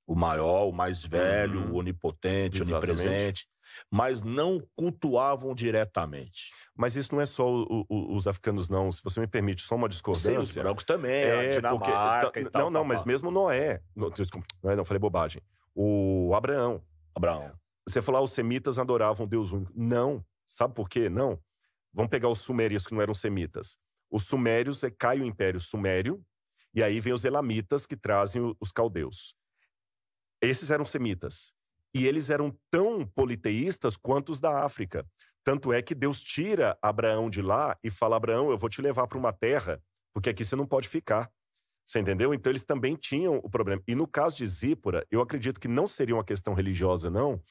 Speaker 1: O maior, o mais velho, o onipotente, onipresente, mas não cultuavam diretamente.
Speaker 2: Mas isso não é só os africanos, não. Se você me permite, só uma discordância.
Speaker 1: Sim, os brancos também, a Dinamarca e tal.
Speaker 2: Não, mas mesmo Noé. Não, falei bobagem. O Abraão.
Speaker 1: Abraão.
Speaker 2: Você falou, os semitas adoravam Deus único. Não. Sabe por quê? Não. Vamos pegar os sumérios, que não eram semitas. Os sumérios, cai o Império Sumério, e aí vem os elamitas, que trazem os caldeus. Esses eram semitas. E eles eram tão politeístas quanto os da África. Tanto é que Deus tira Abraão de lá e fala: Abraão, eu vou te levar para uma terra, porque aqui você não pode ficar. Você entendeu? Então eles também tinham o problema. E no caso de Zípora, eu acredito que não seria uma questão religiosa, não,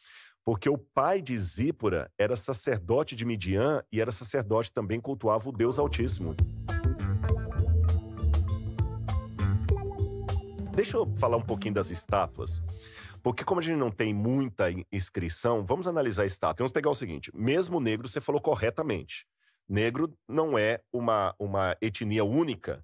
Speaker 2: porque o pai de Zípora era sacerdote de Midian e era sacerdote também, cultuava o Deus Altíssimo. Deixa eu falar um pouquinho das estátuas. Porque como a gente não tem muita inscrição, vamos analisar a estátua. Vamos pegar o seguinte, mesmo negro, você falou corretamente. Negro não é uma etnia única.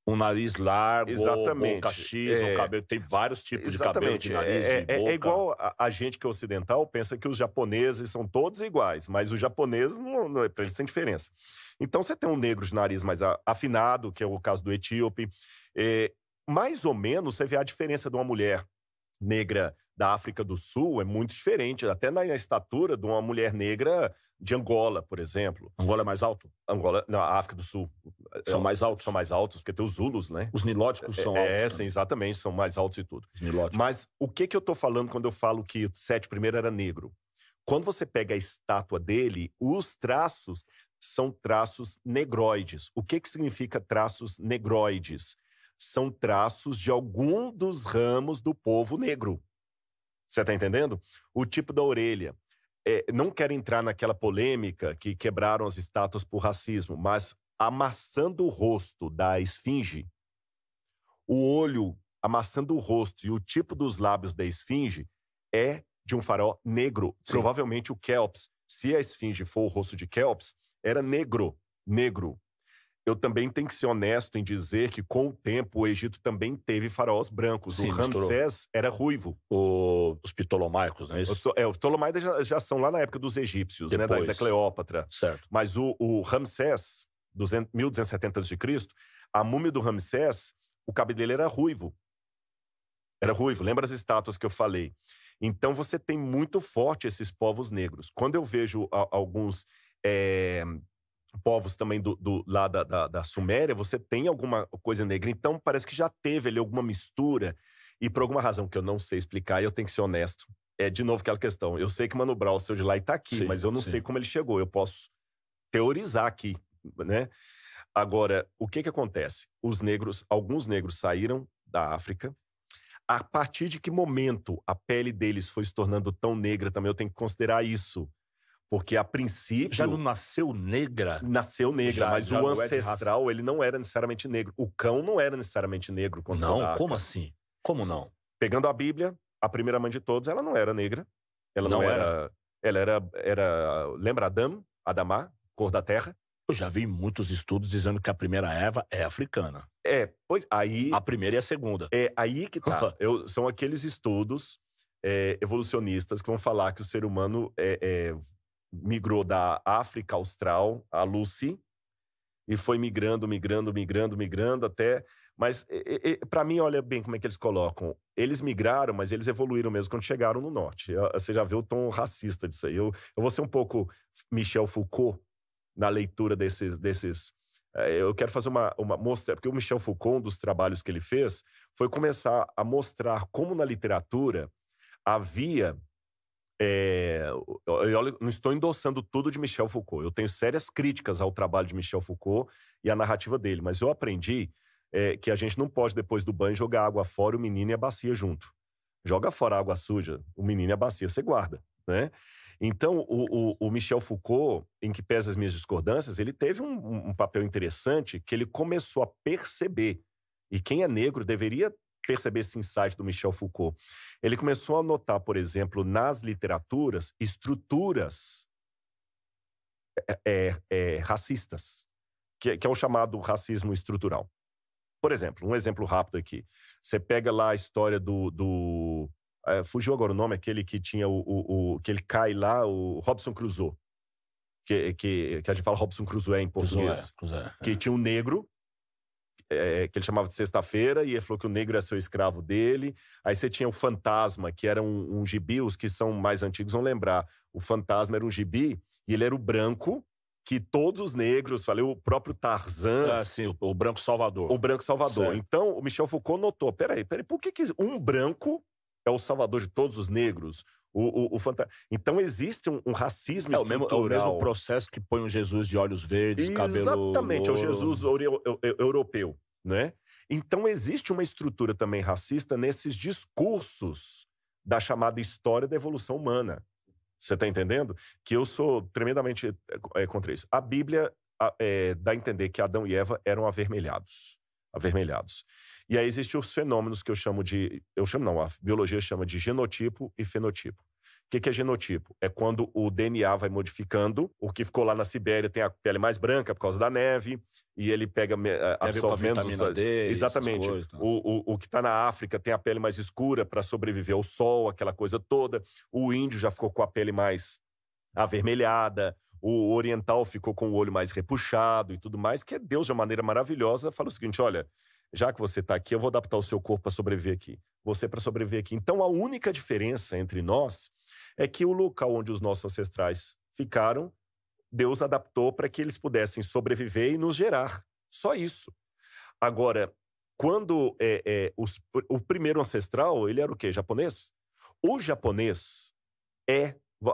Speaker 1: Um nariz largo,
Speaker 2: exatamente.
Speaker 1: Boca X, um cabelo. Tem vários tipos de cabelo, de nariz, de boca.
Speaker 2: É igual a gente que é ocidental pensa que os japoneses são todos iguais, mas os japoneses, não é, eles têm diferença. Então você tem um negro de nariz mais afinado, que é o caso do etíope. Mais ou menos você vê a diferença de uma mulher negra da África do Sul é muito diferente, até na estatura de uma mulher negra de Angola, por exemplo.
Speaker 1: Angola é mais alto?
Speaker 2: Angola, não, a África do Sul.
Speaker 1: São mais altos?
Speaker 2: São mais altos, porque tem os Zulus, né?
Speaker 1: Os nilóticos são altos.
Speaker 2: Sim, exatamente, são mais altos e tudo.
Speaker 1: Os nilóticos.
Speaker 2: Mas o que eu tô falando quando eu falo que o Sete primeiro era negro? Quando você pega a estátua dele, os traços são traços negroides. O que significa traços negroides? São traços de algum dos ramos do povo negro. Você tá entendendo? O tipo da orelha. Não quero entrar naquela polêmica que quebraram as estátuas por racismo, mas amassando o rosto da esfinge, o olho amassando o rosto e o tipo dos lábios da esfinge é de um faraó negro. Sim. Provavelmente o Kelps, se a esfinge for o rosto de Kelps, era negro. Eu também tenho que ser honesto em dizer que, com o tempo, o Egito também teve faraós brancos. Sim, o Ramsés era ruivo.
Speaker 1: Os ptolomaicos, não é isso?
Speaker 2: Os ptolomaidas já são lá na época dos egípcios, né, da Cleópatra.
Speaker 1: Certo.
Speaker 2: Mas o Ramsés, 1270 a.C., a múmia do Ramsés, o cabelo dele era ruivo. Era ruivo. Lembra as estátuas que eu falei? Então, você tem muito forte esses povos negros. Quando eu vejo alguns povos também lá da Suméria, você tem alguma coisa negra. Então, parece que já teve ali alguma mistura. E por alguma razão que eu não sei explicar, e eu tenho que ser honesto, de novo aquela questão. Eu sei que Mano Brown saiu de lá e tá aqui, mas eu não sei como ele chegou. Eu posso teorizar aqui, né? Agora, o que acontece? Alguns negros saíram da África. A partir de que momento a pele deles foi se tornando tão negra também, eu tenho que considerar isso. Porque, a princípio...
Speaker 1: Já não nasceu negra?
Speaker 2: Nasceu negra, mas o ancestral, ele não era necessariamente negro. O cão não era necessariamente negro.
Speaker 1: Não? Como assim? Como não?
Speaker 2: Pegando a Bíblia, a primeira mãe de todos, ela não era negra. Ela não era... Ela era... Lembra Adamá, cor da terra?
Speaker 1: Eu já vi muitos estudos dizendo que a primeira Eva é africana.
Speaker 2: Pois aí...
Speaker 1: A primeira e a segunda.
Speaker 2: É aí que tá. São aqueles estudos evolucionistas que vão falar que o ser humano migrou da África Austral, a Lucy, e foi migrando até... Mas, para mim, olha bem como é que eles colocam. Eles migraram, mas eles evoluíram mesmo quando chegaram no norte. Você já vê o tom racista disso aí. Eu vou ser um pouco Michel Foucault na leitura desses... Eu quero fazer uma mostra, porque o Michel Foucault, um dos trabalhos que ele fez, foi começar a mostrar como na literatura havia... eu não estou endossando tudo de Michel Foucault. Eu tenho sérias críticas ao trabalho de Michel Foucault e à narrativa dele. Mas eu aprendi que a gente não pode, depois do banho, jogar água fora, o menino e a bacia junto. Joga fora a água suja, o menino e a bacia você guarda, né? Então, o Michel Foucault, em que pesa as minhas discordâncias, ele teve um papel interessante que ele começou a perceber. E quem é negro deveria perceber esse insight do Michel Foucault. Ele começou a notar, por exemplo, nas literaturas, estruturas racistas, que é o chamado racismo estrutural. Por exemplo, um exemplo rápido aqui. Você pega lá a história fugiu agora o nome, aquele que tinha que ele cai lá, o Robinson Crusoe. Que a gente fala Robinson Crusoe em português.
Speaker 1: Crusoe.
Speaker 2: Que tinha um negro, que ele chamava de Sexta-feira, e ele falou que o negro era seu escravo dele. Aí você tinha o Fantasma, que era um gibi, os que são mais antigos vão lembrar. O Fantasma era um gibi, e ele era o branco, que todos os negros, falei, o próprio Tarzan...
Speaker 1: sim, o Branco Salvador.
Speaker 2: O Branco Salvador.
Speaker 1: Certo.
Speaker 2: Então, o Michel Foucault notou, peraí, por que um branco é o salvador de todos os negros? Então, existe um racismo estrutural.
Speaker 1: É o mesmo processo que põe um Jesus de olhos verdes, cabelo
Speaker 2: Exatamente, é o
Speaker 1: louro.
Speaker 2: Jesus europeu, né? Então, existe uma estrutura também racista nesses discursos da chamada história da evolução humana. Você está entendendo? Que eu sou tremendamente contra isso. A Bíblia dá a entender que Adão e Eva eram avermelhados. E aí existem os fenômenos que a biologia chama de genotipo e fenotipo. O que é genotipo? É quando o DNA vai modificando. O que ficou lá na Sibéria tem a pele mais branca por causa da neve, e ele pega absorvendo...
Speaker 1: vitamina D,
Speaker 2: exatamente.
Speaker 1: Coisas, tá?
Speaker 2: O que está na África tem a pele mais escura para sobreviver ao sol, aquela coisa toda. O índio já ficou com a pele mais avermelhada. O oriental ficou com o olho mais repuxado e tudo mais, que Deus, de uma maneira maravilhosa, fala o seguinte, olha, já que você está aqui, eu vou adaptar o seu corpo para sobreviver aqui. Você para sobreviver aqui. Então, a única diferença entre nós é que o local onde os nossos ancestrais ficaram, Deus adaptou para que eles pudessem sobreviver e nos gerar. Só isso. Agora, quando o primeiro ancestral, ele era o quê? Japonês? O japonês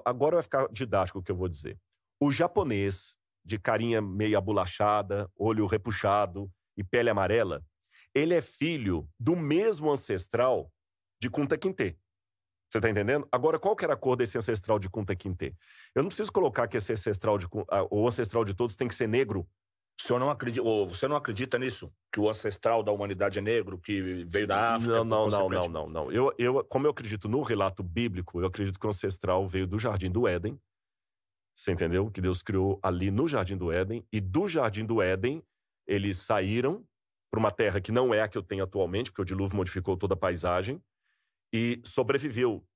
Speaker 2: agora vai ficar didático o que eu vou dizer. O japonês, de carinha meio abolachada, olho repuxado e pele amarela, ele é filho do mesmo ancestral de Kunta Kinte. Você tá entendendo? Agora, qual que era a cor desse ancestral de Kunta Kinte? Eu não preciso colocar que esse ancestral o ancestral de todos tem que ser negro.
Speaker 1: Você não acredita nisso? Que o ancestral da humanidade é negro, que veio da África?
Speaker 2: Não. Como eu acredito no relato bíblico, eu acredito que o ancestral veio do Jardim do Éden. Você entendeu? Que Deus criou ali no Jardim do Éden. E do Jardim do Éden, eles saíram para uma terra que não é a que eu tenho atualmente, porque o dilúvio modificou toda a paisagem. E sobreviveu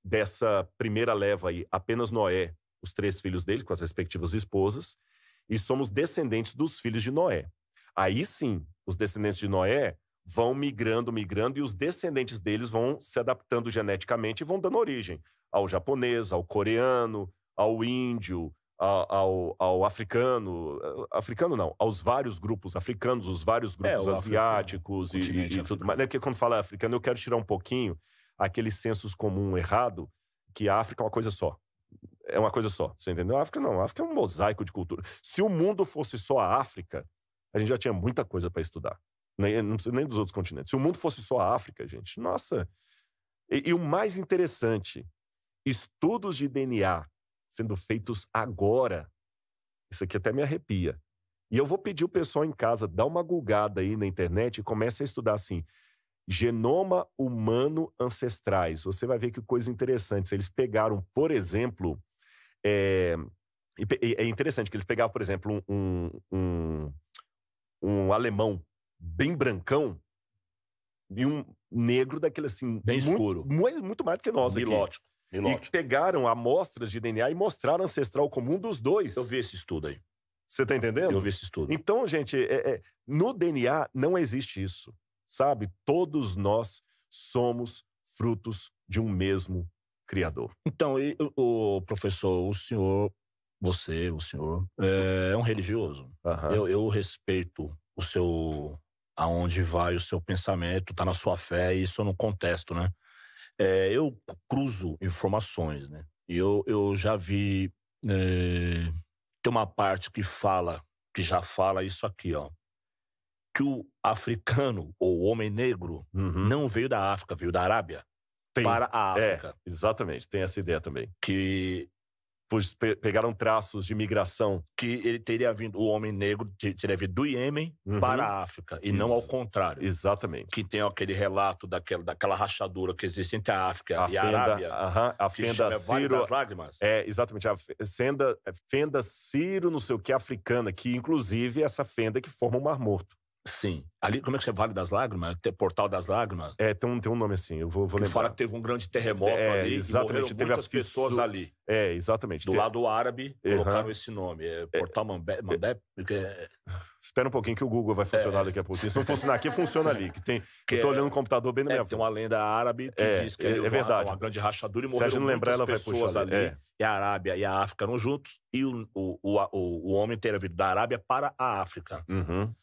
Speaker 2: dessa primeira leva aí apenas Noé, os 3 filhos dele, com as respectivas esposas. E somos descendentes dos filhos de Noé. Aí sim, os descendentes de Noé vão migrando, e os descendentes deles vão se adaptando geneticamente e vão dando origem ao japonês, ao coreano, ao índio, ao africano. Africano não, aos vários grupos africanos, os vários grupos asiáticos e tudo mais. Porque quando fala africano, eu quero tirar um pouquinho aquele senso comum errado, que a África é uma coisa só. É uma coisa só, você entendeu? A África não, a África é um mosaico de cultura. Se o mundo fosse só a África, a gente já tinha muita coisa para estudar. Não precisa nem dos outros continentes. Se o mundo fosse só a África, gente, nossa... E o mais interessante, estudos de DNA sendo feitos agora, isso aqui até me arrepia. E eu vou pedir o pessoal em casa, dá uma googada aí na internet e comece a estudar assim, genoma humano ancestrais. Você vai ver que coisa interessante. Eles pegaram, por exemplo... É interessante que eles pegavam, por exemplo, um alemão bem brancão e um negro daquele assim...
Speaker 1: Bem escuro.
Speaker 2: Muito mais do que nós
Speaker 1: Milótico.
Speaker 2: E pegaram amostras de DNA e mostraram ancestral comum dos dois.
Speaker 1: Eu vi esse estudo aí.
Speaker 2: Você tá entendendo?
Speaker 1: Eu vi esse estudo.
Speaker 2: Então, gente, no DNA não existe isso, sabe? Todos nós somos frutos de um mesmo Criador.
Speaker 1: Então, o professor, o senhor é um religioso.
Speaker 2: Uhum.
Speaker 1: Eu respeito o seu... aonde vai o seu pensamento, tá na sua fé, e isso eu não contesto, né? Eu cruzo informações, né? E eu já vi... tem uma parte que já fala isso aqui, ó. Que o africano, ou o homem negro, não veio da África, veio da Arábia. Para a África.
Speaker 2: Exatamente, tem essa ideia também.
Speaker 1: Que
Speaker 2: pegaram traços de migração.
Speaker 1: Que ele teria vindo, o homem negro teria vindo do Iêmen para a África, e não ao contrário.
Speaker 2: Exatamente.
Speaker 1: Que tem aquele relato daquela rachadura que existe entre a África e a Arábia.
Speaker 2: A fenda Ciro...
Speaker 1: das Lágrimas.
Speaker 2: Exatamente. A fenda Ciro, não sei o que, africana, que inclusive é essa fenda que forma o Mar Morto.
Speaker 1: Sim. Ali, como é que chama? Vale das Lágrimas? Portal das Lágrimas?
Speaker 2: Tem um nome assim, eu vou
Speaker 1: Que
Speaker 2: lembrar.
Speaker 1: fala que teve um grande terremoto ali e morreram
Speaker 2: teve
Speaker 1: muitas pessoas ali.
Speaker 2: Exatamente.
Speaker 1: Do lado árabe, colocaram esse nome. Portal Mandeb.
Speaker 2: Espera um pouquinho que o Google vai funcionar daqui a pouco. Se não funcionar aqui, funciona ali. Eu tô olhando o computador bem na minha frente.
Speaker 1: Tem uma lenda árabe que diz que ali houve uma grande rachadura e morreram muitas pessoas ali. E a Arábia e a África eram juntos. E o homem teria vindo da Arábia para a África.
Speaker 2: Uhum.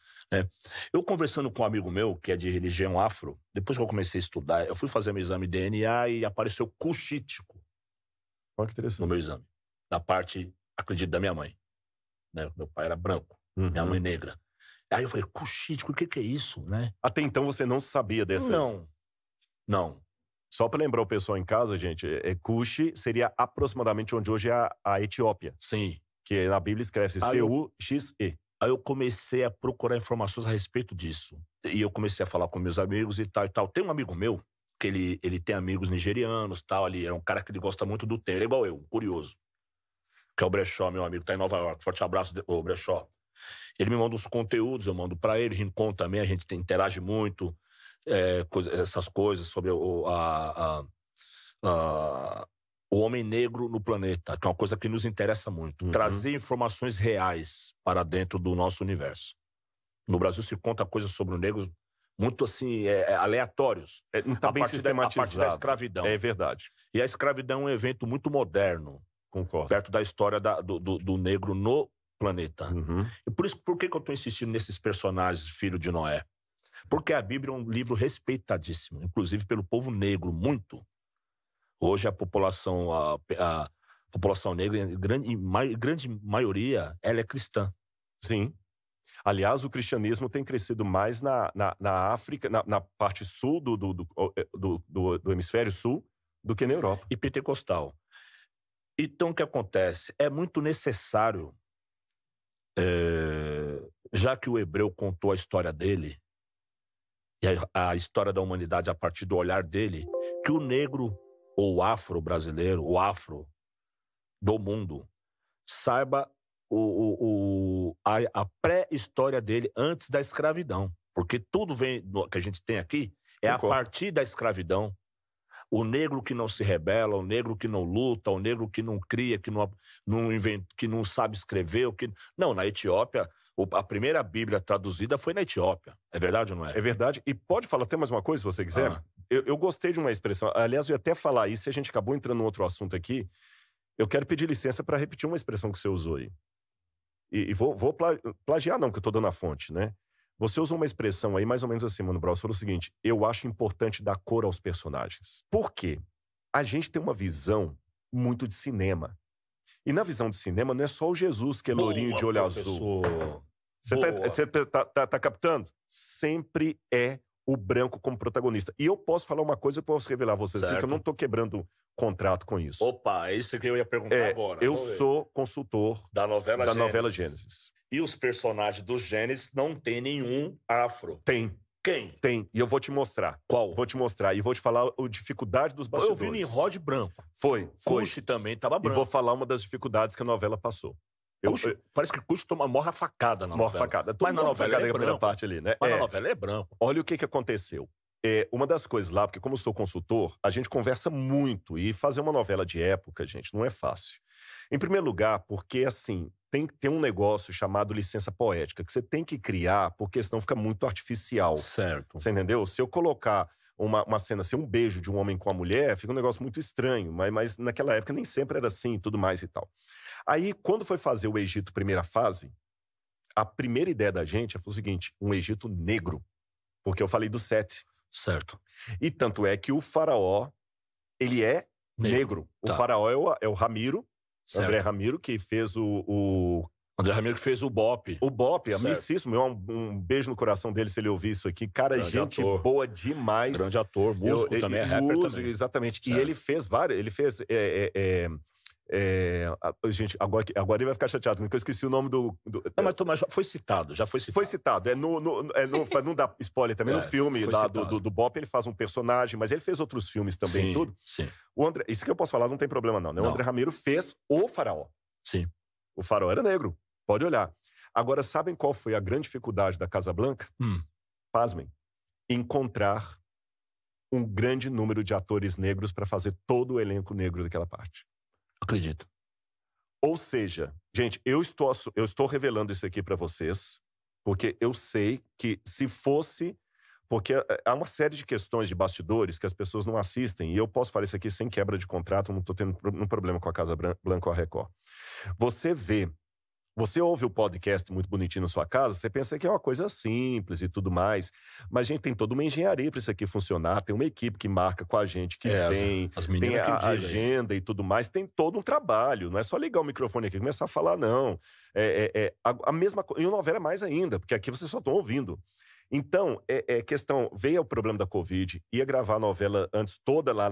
Speaker 1: Eu conversando com um amigo meu, que é de religião afro, depois que eu comecei a estudar, eu fui fazer meu exame de DNA e apareceu cuxítico.
Speaker 2: Olha que interessante.
Speaker 1: No meu exame. Da parte, acredito, da minha mãe. Né? Meu pai era branco, minha mãe negra. Aí eu falei, cuxítico, o que é isso, né?
Speaker 2: Até então você não sabia dessa?
Speaker 1: Não.
Speaker 2: Só para lembrar o pessoal em casa, gente, Cuxi seria aproximadamente onde hoje é a Etiópia.
Speaker 1: Sim.
Speaker 2: Que na Bíblia escreve C-U-X-E.
Speaker 1: Aí eu comecei a procurar informações a respeito disso. E eu comecei a falar com meus amigos e tal e tal. Tem um amigo meu, que ele tem amigos nigerianos, tal, ali. É um cara que ele gosta muito do tema. Ele é igual eu, curioso. Que é o Brechó, meu amigo, tá em Nova York. Forte abraço, ô Brechó. Ele me manda uns conteúdos, eu mando pra ele. Rincon também, a gente interage muito. Essas coisas sobre o homem negro no planeta, que é uma coisa que nos interessa muito. Trazer informações reais para dentro do nosso universo. No Brasil se conta coisas sobre o negro muito assim, aleatórios.
Speaker 2: Não está bem sistematizado.
Speaker 1: A partir da escravidão.
Speaker 2: É verdade.
Speaker 1: E a escravidão é um evento muito moderno.
Speaker 2: Concordo.
Speaker 1: Perto da história do negro no planeta. E por que eu estou insistindo nesses personagens, filho de Noé? Porque a Bíblia é um livro respeitadíssimo, inclusive pelo povo negro, muito. Hoje a população negra, grande maioria, ela é cristã.
Speaker 2: Sim. Aliás, o cristianismo tem crescido mais na África, na parte sul do hemisfério sul, do que na Europa.
Speaker 1: E pentecostal. Então, o que acontece? É muito necessário, já que o hebreu contou a história dele, e a história da humanidade a partir do olhar dele, que o negro ou o afro-brasileiro, o afro do mundo, saiba a pré-história dele antes da escravidão. Porque tudo que a gente tem aqui é a partir da escravidão. O negro que não se rebela, o negro que não luta, o negro que não cria, que não sabe escrever. Não, na Etiópia, a primeira Bíblia traduzida foi na Etiópia. É verdade ou não é?
Speaker 2: É verdade. E pode falar até mais uma coisa, se você quiser. Eu gostei de uma expressão. Aliás, eu ia até falar isso, a gente acabou entrando num outro assunto aqui. Eu quero pedir licença para repetir uma expressão que você usou aí. E vou plagiar não, que eu tô dando a fonte, né? Você usou uma expressão aí mais ou menos assim, Mano Brown. Você falou o seguinte: eu acho importante dar cor aos personagens. Por quê? A gente tem uma visão muito de cinema. E na visão de cinema não é só o Jesus que é lourinho de olho azul. Você tá captando? Sempre é o branco como protagonista. E eu posso falar uma coisa, eu posso revelar a vocês aqui, que eu não tô quebrando contrato com isso.
Speaker 1: Opa, é isso que eu ia perguntar agora.
Speaker 2: Eu sou consultor
Speaker 1: da novela
Speaker 2: Gênesis.
Speaker 1: E os personagens do Gênesis não tem nenhum afro.
Speaker 2: Tem.
Speaker 1: Quem?
Speaker 2: Tem. E eu vou te mostrar.
Speaker 1: Qual?
Speaker 2: Vou te mostrar. E vou te falar a dificuldade dos bastidores.
Speaker 1: Eu vi Nimrod branco.
Speaker 2: Foi.
Speaker 1: Cuxi também tava branco.
Speaker 2: E vou falar uma das dificuldades que a novela passou.
Speaker 1: Parece que Cuxi morre a facada na novela.
Speaker 2: Morre a facada.
Speaker 1: Mas na novela é
Speaker 2: a primeira
Speaker 1: branco.
Speaker 2: parte ali, né?
Speaker 1: Mas na novela é branco.
Speaker 2: Olha o que aconteceu. Uma das coisas lá, porque como eu sou consultor, a gente conversa muito. E fazer uma novela de época, gente, não é fácil. Em primeiro lugar, porque, assim, tem um negócio chamado licença poética, que você tem que criar, porque senão fica muito artificial.
Speaker 1: Certo.
Speaker 2: Você entendeu? Se eu colocar uma cena assim, um beijo de um homem com a mulher, fica um negócio muito estranho. Mas naquela época nem sempre era assim e tudo mais e tal. Aí, quando foi fazer o Egito primeira fase, a primeira ideia da gente foi o seguinte: um Egito negro. Porque eu falei do Sete.
Speaker 1: Certo.
Speaker 2: E tanto é que o faraó, ele é negro.
Speaker 1: Tá.
Speaker 2: O faraó é o Ramiro,
Speaker 1: certo.
Speaker 2: André Ramiro, que fez
Speaker 1: André Ramiro que fez o Bop.
Speaker 2: O Bop, amicíssimo. Um beijo no coração dele se ele ouvir isso aqui. Cara, grande gente ator. Boa demais.
Speaker 1: Grande ator, músico também, é rapper também.
Speaker 2: Exatamente.
Speaker 1: Certo.
Speaker 2: E ele fez vários, gente, agora ele vai ficar chateado comigo, porque eu esqueci o nome do...
Speaker 1: Não, mas já foi citado.
Speaker 2: Foi citado. Pra não dar spoiler também, no filme lá do Bop, ele faz um personagem, mas ele fez outros filmes também,
Speaker 1: sim,
Speaker 2: tudo.
Speaker 1: Sim.
Speaker 2: Isso que eu posso falar, não tem problema não, né? O André Ramiro fez o faraó.
Speaker 1: Sim.
Speaker 2: O faraó era negro, pode olhar. Agora, sabem qual foi a grande dificuldade da Casa Blanca? Pasmem. Encontrar um grande número de atores negros para fazer todo o elenco negro daquela parte.
Speaker 1: Acredito.
Speaker 2: Ou seja, gente, eu estou revelando isso aqui para vocês, porque eu sei que se fosse... Porque há uma série de questões de bastidores que as pessoas não assistem, e eu posso falar isso aqui sem quebra de contrato, não estou tendo um problema com a Casa Blanca ou a Record. Você ouve o podcast muito bonitinho na sua casa, você pensa que é uma coisa simples e tudo mais, mas, gente, tem toda uma engenharia para isso aqui funcionar, tem uma equipe que marca com a gente, que vem, tem a agenda e tudo mais, tem todo um trabalho, não é só ligar o microfone aqui e começar a falar, não. A mesma coisa, e a novela é mais ainda, porque aqui vocês só estão ouvindo. Então, questão, veio o problema da Covid, ia gravar a novela antes toda lá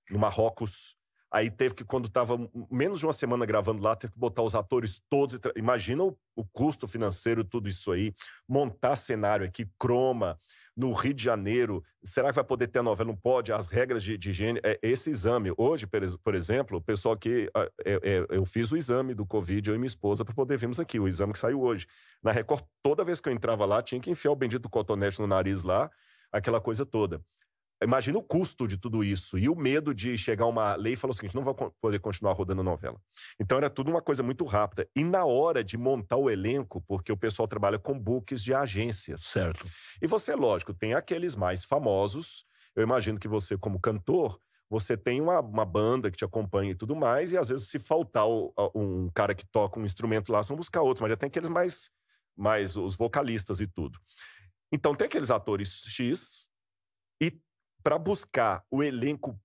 Speaker 2: no Marrocos, aí teve que, quando estava menos de uma semana gravando lá, teve que botar os atores todos, imagina o custo financeiro, tudo isso aí, montar cenário aqui, croma, no Rio de Janeiro, será que vai poder ter a novela? Não pode, as regras de higiene, esse exame, hoje, por exemplo, o pessoal aqui, eu fiz o exame do Covid, eu e minha esposa, para poder vermos aqui, o exame que saiu hoje. Na Record, toda vez que eu entrava lá, tinha que enfiar o bendito cotonete no nariz lá, aquela coisa toda. Imagina o custo de tudo isso e o medo de chegar uma lei e falar o seguinte, não vai poder continuar rodando a novela. Então era tudo uma coisa muito rápida. E na hora de montar o elenco, porque o pessoal trabalha com books de agências.
Speaker 1: Certo.
Speaker 2: E você, lógico, tem aqueles mais famosos. Eu imagino que você, como cantor, você tem uma banda que te acompanha e tudo mais, e às vezes se faltar um cara que toca um instrumento lá, vão buscar outro, mas já tem aqueles mais os vocalistas e tudo. Então tem aqueles atores X e para buscar o elenco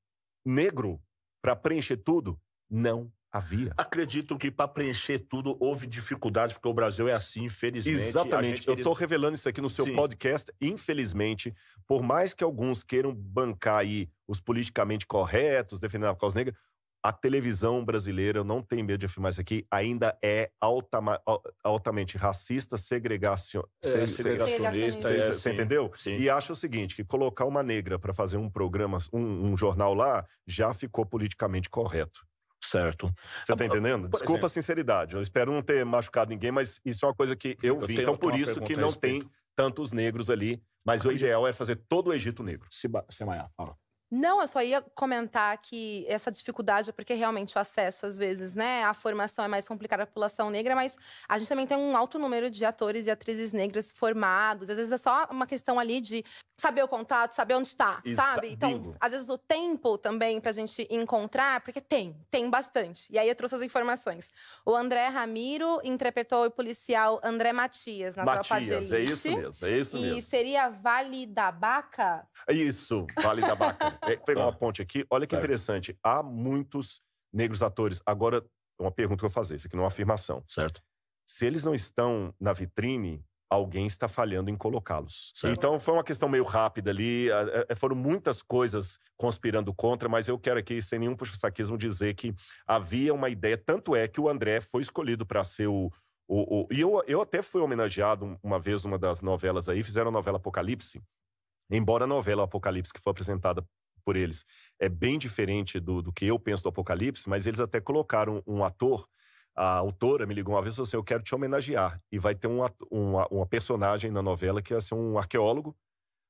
Speaker 2: negro, para preencher tudo, não havia.
Speaker 1: Acredito que para preencher tudo houve dificuldade, porque o Brasil é assim, infelizmente.
Speaker 2: Exatamente. Eu estou revelando isso aqui no seu podcast. Infelizmente, por mais que alguns queiram bancar aí os politicamente corretos, defendendo a causa negra, a televisão brasileira, eu não tenho medo de afirmar isso aqui, ainda é altamente racista, segregacionista. Você entendeu?
Speaker 1: Sim.
Speaker 2: E acho o seguinte, que colocar uma negra para fazer um programa, um jornal lá, já ficou politicamente correto.
Speaker 1: Certo.
Speaker 2: Você tá entendendo? Desculpa a sinceridade, eu espero não ter machucado ninguém, mas isso é uma coisa que eu vi. Então, por isso que não tem tantos negros ali, mas o ideal é fazer todo o Egito negro.
Speaker 1: Semaia, fala.
Speaker 3: Não, eu só ia comentar que essa dificuldade é porque realmente o acesso, às vezes, né, a formação é mais complicada para a população negra, mas a gente também tem um alto número de atores e atrizes negras formados. Às vezes é só uma questão ali de saber o contato, saber onde está, sabe? Então, às vezes o tempo também pra gente encontrar, porque tem bastante. E aí eu trouxe as informações. O André Ramiro interpretou o policial André Matias na Tropa de Elite.
Speaker 2: É isso mesmo.
Speaker 3: E seria Vale da Baca?
Speaker 2: Isso, Vale da Baca. Pegar uma ponte aqui. Olha que interessante. Há muitos negros atores. Agora, uma pergunta que eu vou fazer. Isso aqui não é uma afirmação.
Speaker 1: Certo.
Speaker 2: Se eles não estão na vitrine, alguém está falhando em colocá-los.
Speaker 1: Certo.
Speaker 2: Então, foi uma questão meio rápida ali. Foram muitas coisas conspirando contra, mas eu quero aqui, sem nenhum puxa-saquismo, dizer que havia uma ideia. Tanto é que o André foi escolhido para ser E eu até fui homenageado uma vez numa das novelas aí. Fizeram a novela Apocalipse. Embora a novela Apocalipse, que foi apresentada por eles, é bem diferente do que eu penso do Apocalipse, mas eles até colocaram um ator. A autora me ligou uma vez e falou assim, eu quero te homenagear. E vai ter uma personagem na novela que vai ser um arqueólogo,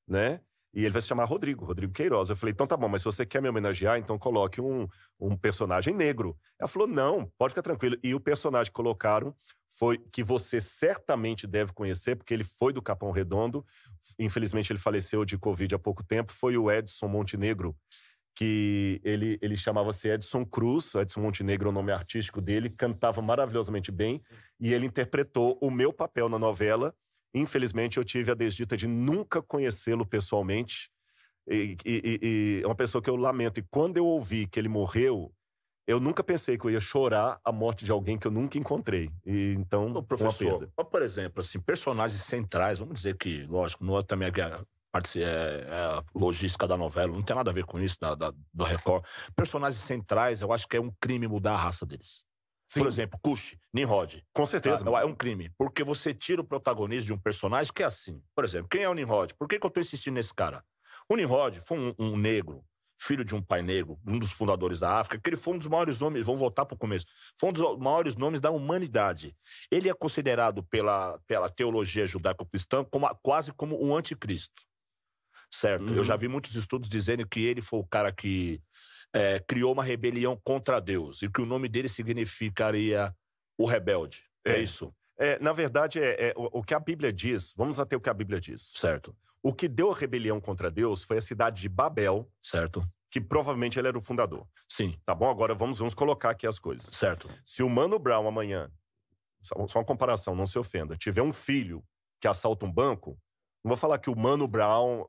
Speaker 2: né? E ele vai se chamar Rodrigo Queiroz. Eu falei, então tá bom, mas se você quer me homenagear, então coloque um personagem negro. Ela falou, não, pode ficar tranquilo. E o personagem que colocaram foi que você certamente deve conhecer, porque ele foi do Capão Redondo. Infelizmente ele faleceu de Covid há pouco tempo. Foi o Edson Montenegro, que ele chamava-se Edson Cruz. Edson Montenegro é o nome artístico dele. Cantava maravilhosamente bem. E ele interpretou o meu papel na novela. Infelizmente, eu tive a desdita de nunca conhecê-lo pessoalmente. E é uma pessoa que eu lamento. E quando eu ouvi que ele morreu, eu nunca pensei que eu ia chorar a morte de alguém que eu nunca encontrei. E, então,
Speaker 1: professor, por exemplo, assim, personagens centrais, vamos dizer que, lógico, não é também a logística da novela, não tem nada a ver com isso, do Record. Personagens centrais, eu acho que é um crime mudar a raça deles. Sim. Por exemplo, Cuxi, Nimrod.
Speaker 2: Com certeza.
Speaker 1: É um crime. Porque você tira o protagonismo de um personagem que é assim. Por exemplo, quem é o Nimrod? Por que eu tô insistindo nesse cara? O Nimrod foi um negro, filho de um pai negro, um dos fundadores da África, que ele foi um dos maiores nomes, vamos voltar para o começo, foi um dos maiores nomes da humanidade. Ele é considerado pela teologia judaico-cristã quase como um anticristo, certo? Eu já vi muitos estudos dizendo que ele foi o cara que criou uma rebelião contra Deus e que o nome dele significaria o rebelde. É isso?
Speaker 2: Na verdade, o que a Bíblia diz, vamos até o que a Bíblia diz.
Speaker 1: Certo.
Speaker 2: O que deu a rebelião contra Deus foi a cidade de Babel,
Speaker 1: certo,
Speaker 2: que provavelmente ele era o fundador.
Speaker 1: Sim.
Speaker 2: Tá bom? Agora vamos colocar aqui as coisas.
Speaker 1: Certo.
Speaker 2: Se o Mano Brown amanhã, só uma comparação, não se ofenda, tiver um filho que assalta um banco, não vou falar que o Mano Brown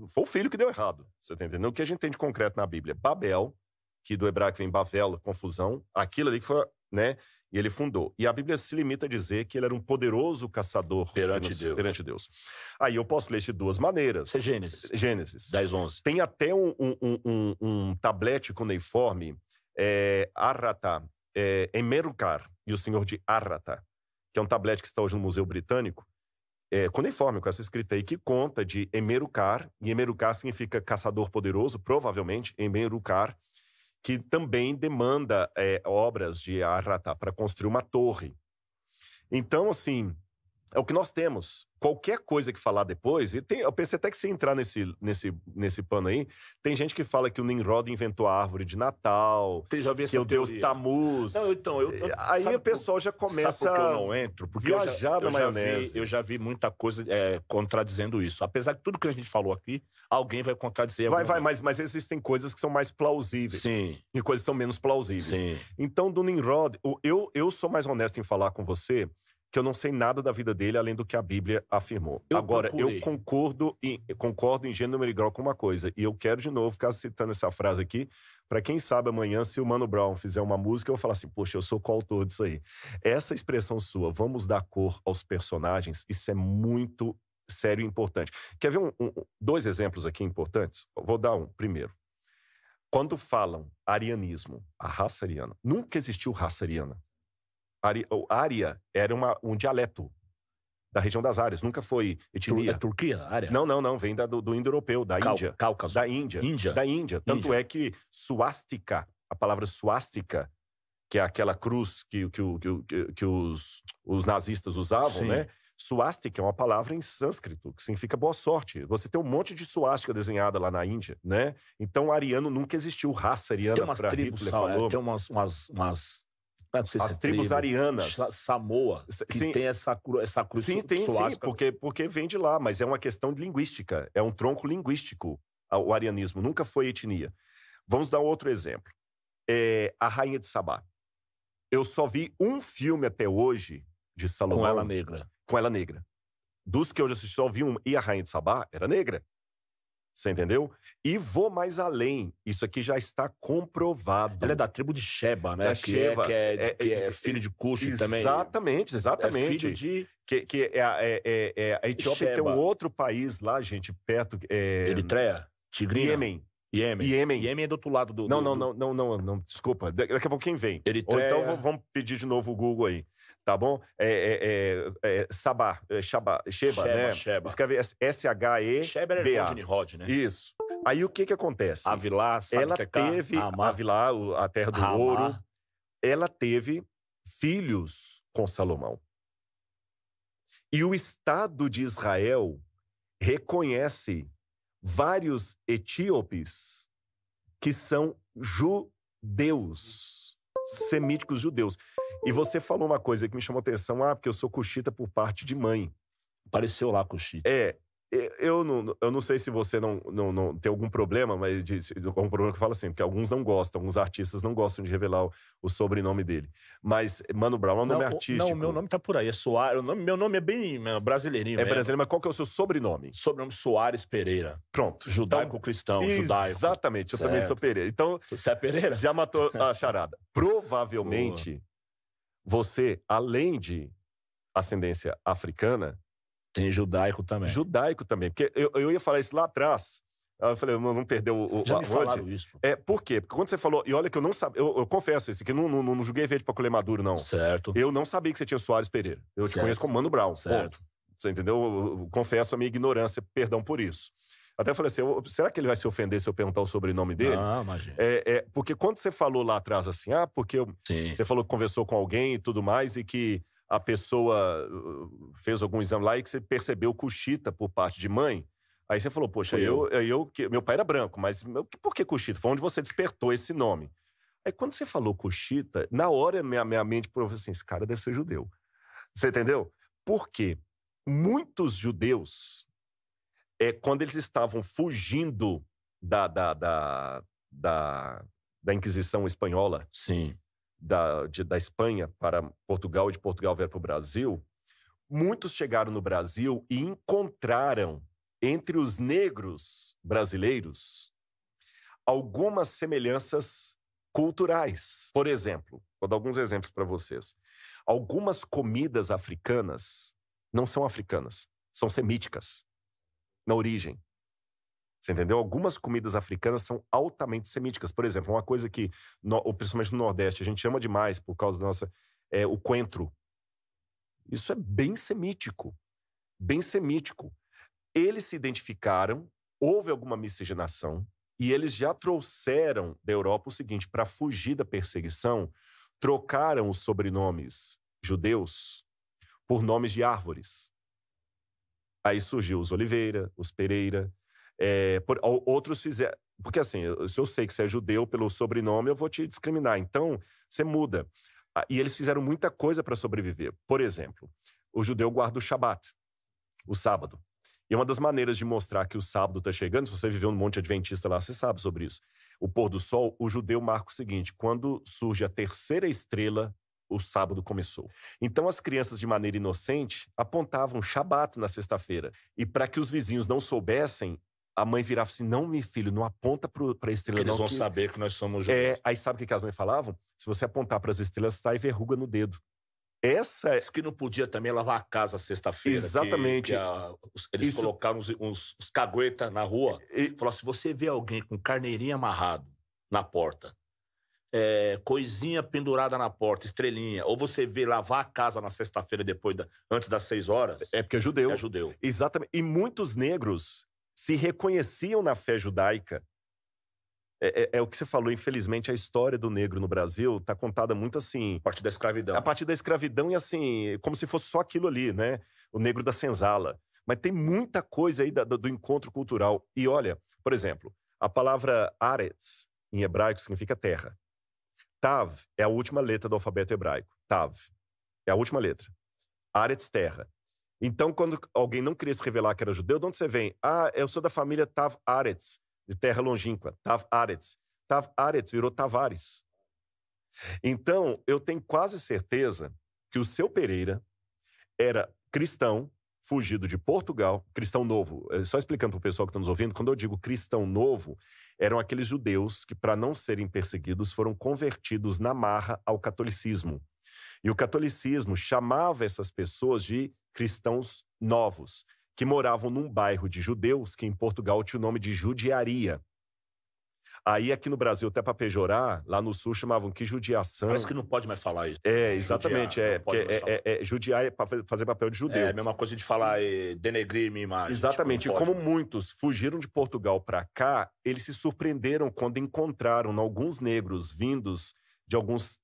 Speaker 2: foi o filho que deu errado. Você tá entendendo? O que a gente tem de concreto na Bíblia? Babel, que do hebraico vem Bavel, confusão, aquilo ali que foi, né? E ele fundou. E a Bíblia se limita a dizer que ele era um poderoso caçador
Speaker 1: perante
Speaker 2: Deus. Aí eu posso ler isso de duas maneiras.
Speaker 1: Isso é Gênesis.
Speaker 2: Gênesis.
Speaker 1: 10:11.
Speaker 2: Tem até um tablete cuneiforme, Arrata, Emerukar, e o senhor de Arrata, que é um tablete que está hoje no Museu Britânico, cuneiforme, com essa escrita aí, que conta de Emerukar, e Emerukar significa caçador poderoso, provavelmente, Emerukar, que também demanda obras de Arrata para construir uma torre. Então, assim, é o que nós temos. Qualquer coisa que falar depois, eu pensei até que se entrar nesse pano aí, tem gente que fala que o Nimrod inventou a árvore de Natal,
Speaker 1: já vi
Speaker 2: que é o deus Tammuz.
Speaker 1: Não, então,
Speaker 2: aí o pessoal já começa
Speaker 1: sabe por que eu não entro? Porque
Speaker 2: viajar na maionese.
Speaker 1: Eu já vi muita coisa contradizendo isso. Apesar de tudo que a gente falou aqui, alguém vai contradizer.
Speaker 2: Mas existem coisas que são mais plausíveis.
Speaker 1: Sim.
Speaker 2: E coisas que são menos plausíveis.
Speaker 1: Sim.
Speaker 2: Então, do Nimrod, eu sou mais honesto em falar com você que eu não sei nada da vida dele além do que a Bíblia afirmou. Agora, eu concordo em gênero e grau com uma coisa, e eu quero de novo ficar citando essa frase aqui, para quem sabe amanhã, se o Mano Brown fizer uma música, eu vou falar assim, poxa, eu sou coautor disso aí. Essa expressão sua, vamos dar cor aos personagens, isso é muito sério e importante. Quer ver dois exemplos aqui importantes? Eu vou dar um primeiro. Quando falam arianismo, a raça ariana, nunca existiu raça ariana. Ária era um dialeto da região das Árias, nunca foi etnia.
Speaker 1: É Turquia, Ária?
Speaker 2: Não, vem do indo-europeu, da Índia.
Speaker 1: Cáucaso.
Speaker 2: Da Índia. Da Índia. Tanto é que suástica, a palavra suástica, que é aquela cruz que os nazistas usavam, sim, né? Suástica é uma palavra em sânscrito, que significa boa sorte. Você tem um monte de suástica desenhada lá na Índia, né? Então, ariano nunca existiu, raça ariana.
Speaker 1: Tem umas tribos, falou. Tem umas não sei se
Speaker 2: as tribos arianas.
Speaker 1: Samoa, que sim, tem essa cruz.
Speaker 2: Sim, porque vem de lá, mas é uma questão linguística. É um tronco linguístico, o arianismo. Nunca foi etnia. Vamos dar outro exemplo. A Rainha de Sabá. Eu só vi um filme até hoje de Salomão.
Speaker 1: Com ela negra.
Speaker 2: Com ela negra. Dos que eu já assisti, só vi um. E a Rainha de Sabá era negra. Você entendeu? E vou mais além. Isso aqui já está comprovado.
Speaker 1: Ela é da tribo de Sheba, né? Que é filho de Cuxi também.
Speaker 2: Exatamente.
Speaker 1: É filho de...
Speaker 2: A Etiópia tem um outro país lá, gente, perto.
Speaker 1: Eritreia? Tigrina? Iêmen é do outro lado do...
Speaker 2: Não, desculpa. Daqui a pouco quem vem?
Speaker 1: Eritreia.
Speaker 2: Ou então vamos pedir de novo o Google aí, tá bom? Sheba, né?
Speaker 1: Sheba.
Speaker 2: Escreve S-H-E-B-A.
Speaker 1: Sheba era de Nimrod, né?
Speaker 2: Isso. Aí o que acontece?
Speaker 1: Avilá, sabe
Speaker 2: ela teve... Avilá, a terra do ouro. Ela teve filhos com Salomão. E o Estado de Israel reconhece vários etíopes que são judeus, semíticos judeus. E você falou uma coisa que me chamou a atenção, porque eu sou cuxita por parte de mãe.
Speaker 1: Apareceu lá cuxita.
Speaker 2: Eu não sei se você não tem algum problema, mas algum problema que eu falo assim, porque alguns não gostam, alguns artistas não gostam de revelar o sobrenome dele. Mas Mano Brown é um nome artístico.
Speaker 1: Não, meu nome tá por aí, é Soares. Meu nome é bem brasileirinho.
Speaker 2: É brasileiro, mas qual que é o seu sobrenome?
Speaker 1: Sobrenome Soares Pereira.
Speaker 2: Pronto.
Speaker 1: Judaico-cristão, judaico.
Speaker 2: Exatamente, eu também sou Pereira. Então,
Speaker 1: você é Pereira?
Speaker 2: Já matou a charada. Provavelmente, você, além de ascendência africana,
Speaker 1: tem judaico também.
Speaker 2: Judaico também. Porque eu ia falar isso lá atrás. Eu falei, vamos perder o...
Speaker 1: Já me falaram isso.
Speaker 2: Por quê? Porque quando você falou... E olha que eu não sabia... Eu confesso isso, que eu não julguei verde pra colher maduro, não.
Speaker 1: Certo.
Speaker 2: Eu não sabia que você tinha Soares Pereira. Eu te conheço como Mano Brown.
Speaker 1: Certo.
Speaker 2: Ponto. Você entendeu? Eu confesso a minha ignorância. Perdão por isso. Até falei assim, será que ele vai se ofender se eu perguntar o sobrenome dele?
Speaker 1: Não, imagina.
Speaker 2: Porque quando você falou lá atrás assim, porque você falou que conversou com alguém e tudo mais, e que a pessoa fez algum exame lá e que você percebeu Cushita por parte de mãe, aí você falou, poxa, meu pai era branco, mas por que Cushita? Foi onde você despertou esse nome. Aí quando você falou Cushita, na hora minha mente falou assim, esse cara deve ser judeu. Você entendeu? Por quê? Muitos judeus, quando eles estavam fugindo da Inquisição espanhola,
Speaker 1: sim,
Speaker 2: da Espanha para Portugal e de Portugal veio para o Brasil, muitos chegaram no Brasil e encontraram entre os negros brasileiros algumas semelhanças culturais. Por exemplo, vou dar alguns exemplos para vocês. Algumas comidas africanas não são africanas, são semíticas na origem. Você entendeu? Algumas comidas africanas são altamente semíticas. Por exemplo, uma coisa que, principalmente no Nordeste, a gente ama demais por causa da nossa... o coentro. Isso é bem semítico. Bem semítico. Eles se identificaram, houve alguma miscigenação, e eles já trouxeram da Europa o seguinte, para fugir da perseguição, trocaram os sobrenomes judeus por nomes de árvores. Aí surgiu os Oliveira, os Pereira... outros fizeram... Porque assim, se eu sei que você é judeu pelo sobrenome, eu vou te discriminar. Então, você muda. E eles fizeram muita coisa para sobreviver. Por exemplo, o judeu guarda o Shabat, o sábado. E uma das maneiras de mostrar que o sábado está chegando, se você viveu no Monte Adventista lá, você sabe sobre isso. O pôr do sol, o judeu marca o seguinte, quando surge a terceira estrela, o sábado começou. Então as crianças, de maneira inocente, apontavam Shabat na sexta-feira. E para que os vizinhos não soubessem, a mãe virava assim, não, meu filho, não aponta para a estrela.
Speaker 1: Eles vão saber que nós somos judeus.
Speaker 2: Aí sabe o que as mães falavam? Se você apontar para as estrelas, sai verruga no dedo.
Speaker 1: Isso que não podia também lavar a casa sexta-feira.
Speaker 2: Exatamente.
Speaker 1: Eles colocaram uns cagueta na rua. Falaram, se você vê alguém com carneirinho amarrado na porta, coisinha pendurada na porta, estrelinha, ou você vê lavar a casa na sexta-feira antes das 6 horas...
Speaker 2: É porque é judeu.
Speaker 1: É judeu.
Speaker 2: Exatamente. E muitos negros se reconheciam na fé judaica. É o que você falou, infelizmente, a história do negro no Brasil está contada muito assim...
Speaker 1: A partir da escravidão.
Speaker 2: A partir da escravidão e assim, como se fosse só aquilo ali, né? O negro da senzala. Mas tem muita coisa aí do encontro cultural. E olha, por exemplo, a palavra Aretz, em hebraico, significa terra. Tav é a última letra do alfabeto hebraico. Tav é a última letra. Aretz, terra. Então, quando alguém não queria se revelar que era judeu, de onde você vem? Eu sou da família Tav Aretz, de terra longínqua. Tav Aretz. Tav Aretz virou Tavares. Então, eu tenho quase certeza que o seu Pereira era cristão, fugido de Portugal, cristão novo. Só explicando para o pessoal que está nos ouvindo, quando eu digo cristão novo, eram aqueles judeus que, para não serem perseguidos, foram convertidos na marra ao catolicismo. E o catolicismo chamava essas pessoas de cristãos novos, que moravam num bairro de judeus, que em Portugal tinha o nome de judiaria. Aí aqui no Brasil, até para pejorar, lá no sul chamavam que judiação.
Speaker 1: Parece que não pode mais falar isso.
Speaker 2: Exatamente. Judiar é para fazer papel de judeu.
Speaker 1: É a mesma coisa de falar denegrir minha imagem.
Speaker 2: Exatamente. Tipo, e como muitos fugiram de Portugal para cá, eles se surpreenderam quando encontraram alguns negros vindos de alguns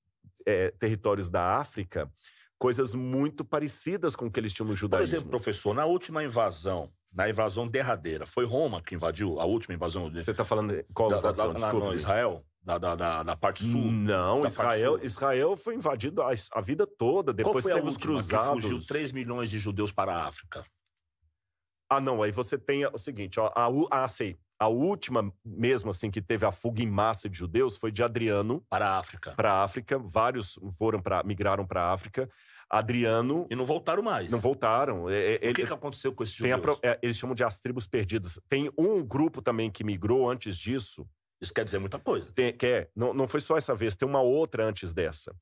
Speaker 2: territórios da África, coisas muito parecidas com o que eles tinham no judaísmo.
Speaker 1: Por exemplo, professor, na última invasão, na invasão derradeira, foi Roma que invadiu a última invasão?
Speaker 2: Você está falando qual invasão?
Speaker 1: Desculpa. Israel? Da parte sul?
Speaker 2: Não, Israel foi invadido a vida toda. Depois teve os cruzados.
Speaker 1: Que fugiu 3 milhões de judeus para a África.
Speaker 2: Não, aí você tem o seguinte, sei. A última, mesmo assim, que teve a fuga em massa de judeus foi de Adriano.
Speaker 1: Para a África.
Speaker 2: Para a África. Vários migraram para a África. Adriano...
Speaker 1: E não voltaram mais.
Speaker 2: Não voltaram.
Speaker 1: O que aconteceu com esses judeus?
Speaker 2: Eles chamam de as tribos perdidas. Tem um grupo também que migrou antes disso.
Speaker 1: Isso quer dizer muita coisa.
Speaker 2: Não foi só essa vez, tem uma outra antes dessa.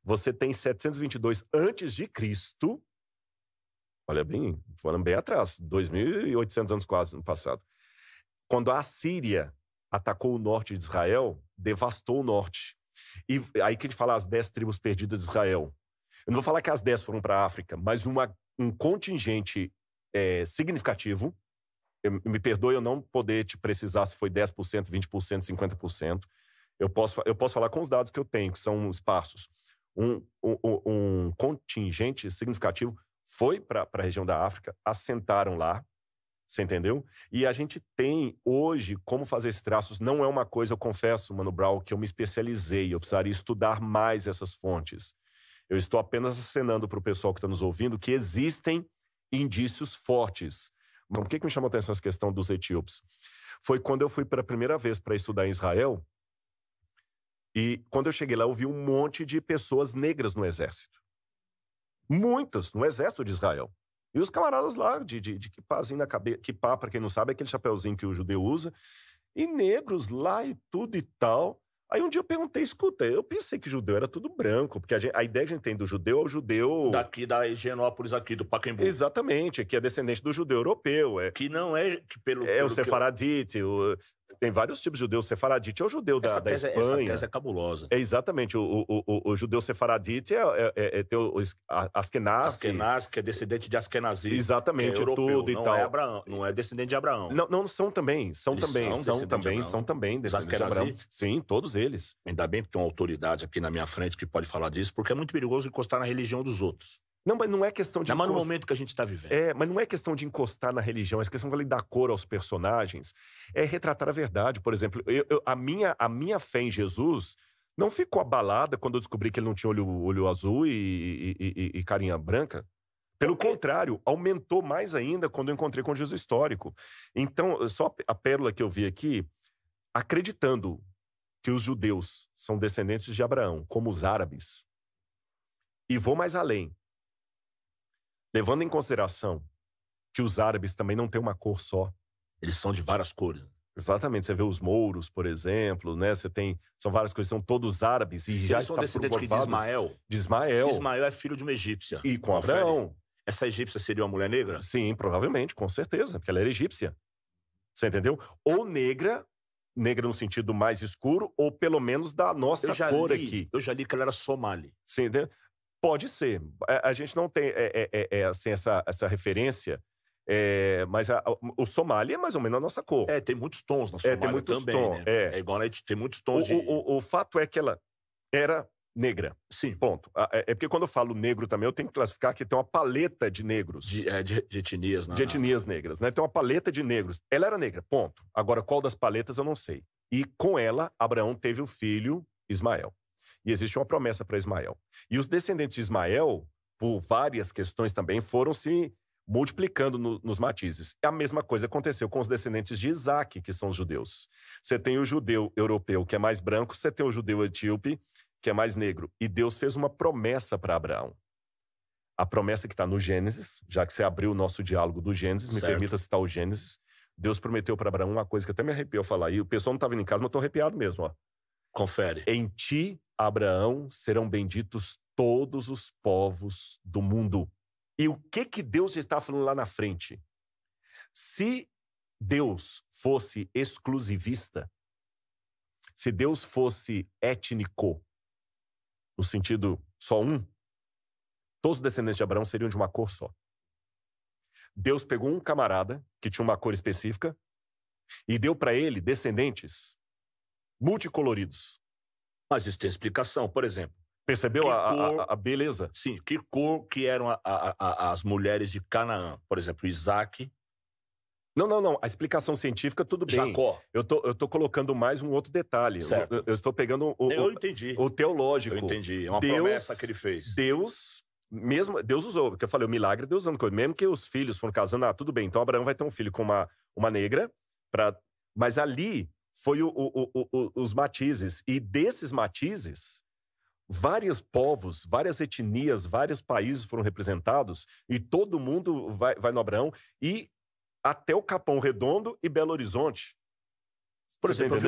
Speaker 2: Você tem 722 antes de Cristo. Olha bem, falando bem atrás. 2.800 anos quase no passado. Quando a Assíria atacou o norte de Israel, devastou o norte. E aí que a gente fala as 10 tribos perdidas de Israel. Eu não vou falar que as 10 foram para a África, mas um contingente significativo Me perdoe eu não poder te precisar se foi 10%, 20%, 50%. Eu posso falar com os dados que eu tenho, que são esparsos. Um contingente significativo foi para a região da África, assentaram lá, você entendeu? E a gente tem hoje como fazer esses traços. Não é uma coisa, eu confesso, Mano Brown, que eu me especializei. Eu precisaria estudar mais essas fontes. Eu estou apenas acenando para o pessoal que está nos ouvindo que existem indícios fortes. Mas o que me chamou a atenção essa questão dos etíopes? Foi quando eu fui pela primeira vez para estudar em Israel. E quando eu cheguei lá, eu vi um monte de pessoas negras no exército. Muitas, no exército de Israel. E os camaradas lá, de quipazinho na cabeça. Quipá, para quem não sabe, é aquele chapeuzinho que o judeu usa. E negros lá e tudo e tal. Aí um dia eu perguntei, escuta, eu pensei que judeu era tudo branco, porque a ideia que a gente tem do judeu é o judeu...
Speaker 1: Daqui da Higienópolis, aqui, do Pacaembu.
Speaker 2: Exatamente, que é descendente do judeu europeu.
Speaker 1: Que não é... pelo
Speaker 2: o sefaradite, tem vários tipos de judeu. O sefaradite é o judeu da Espanha.
Speaker 1: Essa tese é cabulosa.
Speaker 2: É exatamente, o judeu sefaradite tem o Askenazi.
Speaker 1: Askenazi, que é descendente de Askenazi.
Speaker 2: Exatamente,
Speaker 1: é europeu,
Speaker 2: tudo e
Speaker 1: não
Speaker 2: tal.
Speaker 1: É Abraão, não é descendente de Abraão.
Speaker 2: Não, são também descendentes de Abraão. Sim, todos eles.
Speaker 1: Ainda bem que tem uma autoridade aqui na minha frente que pode falar disso, porque é muito perigoso encostar na religião dos outros.
Speaker 2: Não, mas não é questão de...
Speaker 1: Mas no momento que a gente está vivendo.
Speaker 2: Mas não é questão de encostar na religião, é questão de dar cor aos personagens. É retratar a verdade. Por exemplo, a minha fé em Jesus não ficou abalada quando eu descobri que ele não tinha olho azul e carinha branca. Pelo contrário, aumentou mais ainda quando eu encontrei com Jesus histórico. Então, só a pérola que eu vi aqui, acreditando que os judeus são descendentes de Abraão, como os árabes, e vou mais além. Levando em consideração que os árabes também não têm uma cor só.
Speaker 1: Eles são de várias cores.
Speaker 2: Exatamente. Você vê os mouros, por exemplo, né? São várias coisas, são todos árabes e já
Speaker 1: são descendentes de Ismael.
Speaker 2: De Ismael.
Speaker 1: Ismael é filho de uma egípcia.
Speaker 2: E com Abraão.
Speaker 1: Essa egípcia seria uma mulher negra?
Speaker 2: Sim, provavelmente, com certeza, porque ela era egípcia. Você entendeu? Ou negra no sentido mais escuro, ou pelo menos da nossa cor aqui.
Speaker 1: Eu já li que ela era somali.
Speaker 2: Sim, entendeu? Pode ser. A gente não tem assim, essa referência, mas o Somali é mais ou menos a nossa cor.
Speaker 1: Tem muitos tons na Somália
Speaker 2: tem muitos
Speaker 1: também,
Speaker 2: tons,
Speaker 1: né? É igual a gente tem muitos tons
Speaker 2: o fato é que ela era negra.
Speaker 1: Sim.
Speaker 2: Ponto. É porque quando eu falo negro também, eu tenho que classificar que tem uma paleta de negros.
Speaker 1: De etnias, né?
Speaker 2: De etnias negras, né? Tem uma paleta de negros. Ela era negra, ponto. Agora, qual das paletas eu não sei. E com ela, Abraão teve o filho Ismael. E existe uma promessa para Ismael. E os descendentes de Ismael, por várias questões também, foram se multiplicando nos matizes. A mesma coisa aconteceu com os descendentes de Isaac, que são os judeus. Você tem o judeu europeu, que é mais branco, você tem o judeu etíope, que é mais negro. E Deus fez uma promessa para Abraão. A promessa que está no Gênesis, já que você abriu o nosso diálogo do Gênesis, me permita citar o Gênesis. Deus prometeu para Abraão uma coisa que até me arrepiou falar. E o pessoal não está vindo em casa, mas eu estou arrepiado mesmo. Ó.
Speaker 1: Confere.
Speaker 2: Em ti, Abraão, serão benditos todos os povos do mundo. E o que Deus está falando lá na frente? Se Deus fosse exclusivista, se Deus fosse étnico, no sentido só um, todos os descendentes de Abraão seriam de uma cor só. Deus pegou um camarada que tinha uma cor específica e deu para ele descendentes multicoloridos.
Speaker 1: Mas isso tem explicação, por exemplo.
Speaker 2: Percebeu a beleza?
Speaker 1: Sim, que cor que eram as mulheres de Canaã? Por exemplo, Isaac.
Speaker 2: Não. A explicação científica, tudo bem.
Speaker 1: Jacó.
Speaker 2: Eu tô colocando mais um outro detalhe.
Speaker 1: Certo.
Speaker 2: Eu estou pegando
Speaker 1: eu entendi.
Speaker 2: O teológico.
Speaker 1: Eu entendi. É uma promessa que ele fez.
Speaker 2: Deus usou, porque eu falei, o milagre Deus usando. Mesmo que os filhos foram casando, tudo bem. Então Abraão vai ter um filho com uma negra, mas ali foi os matizes. E desses matizes, vários povos, várias etnias, vários países foram representados, e todo mundo vai no Abraão, e até o Capão Redondo e Belo Horizonte.
Speaker 1: Por exemplo, eu vi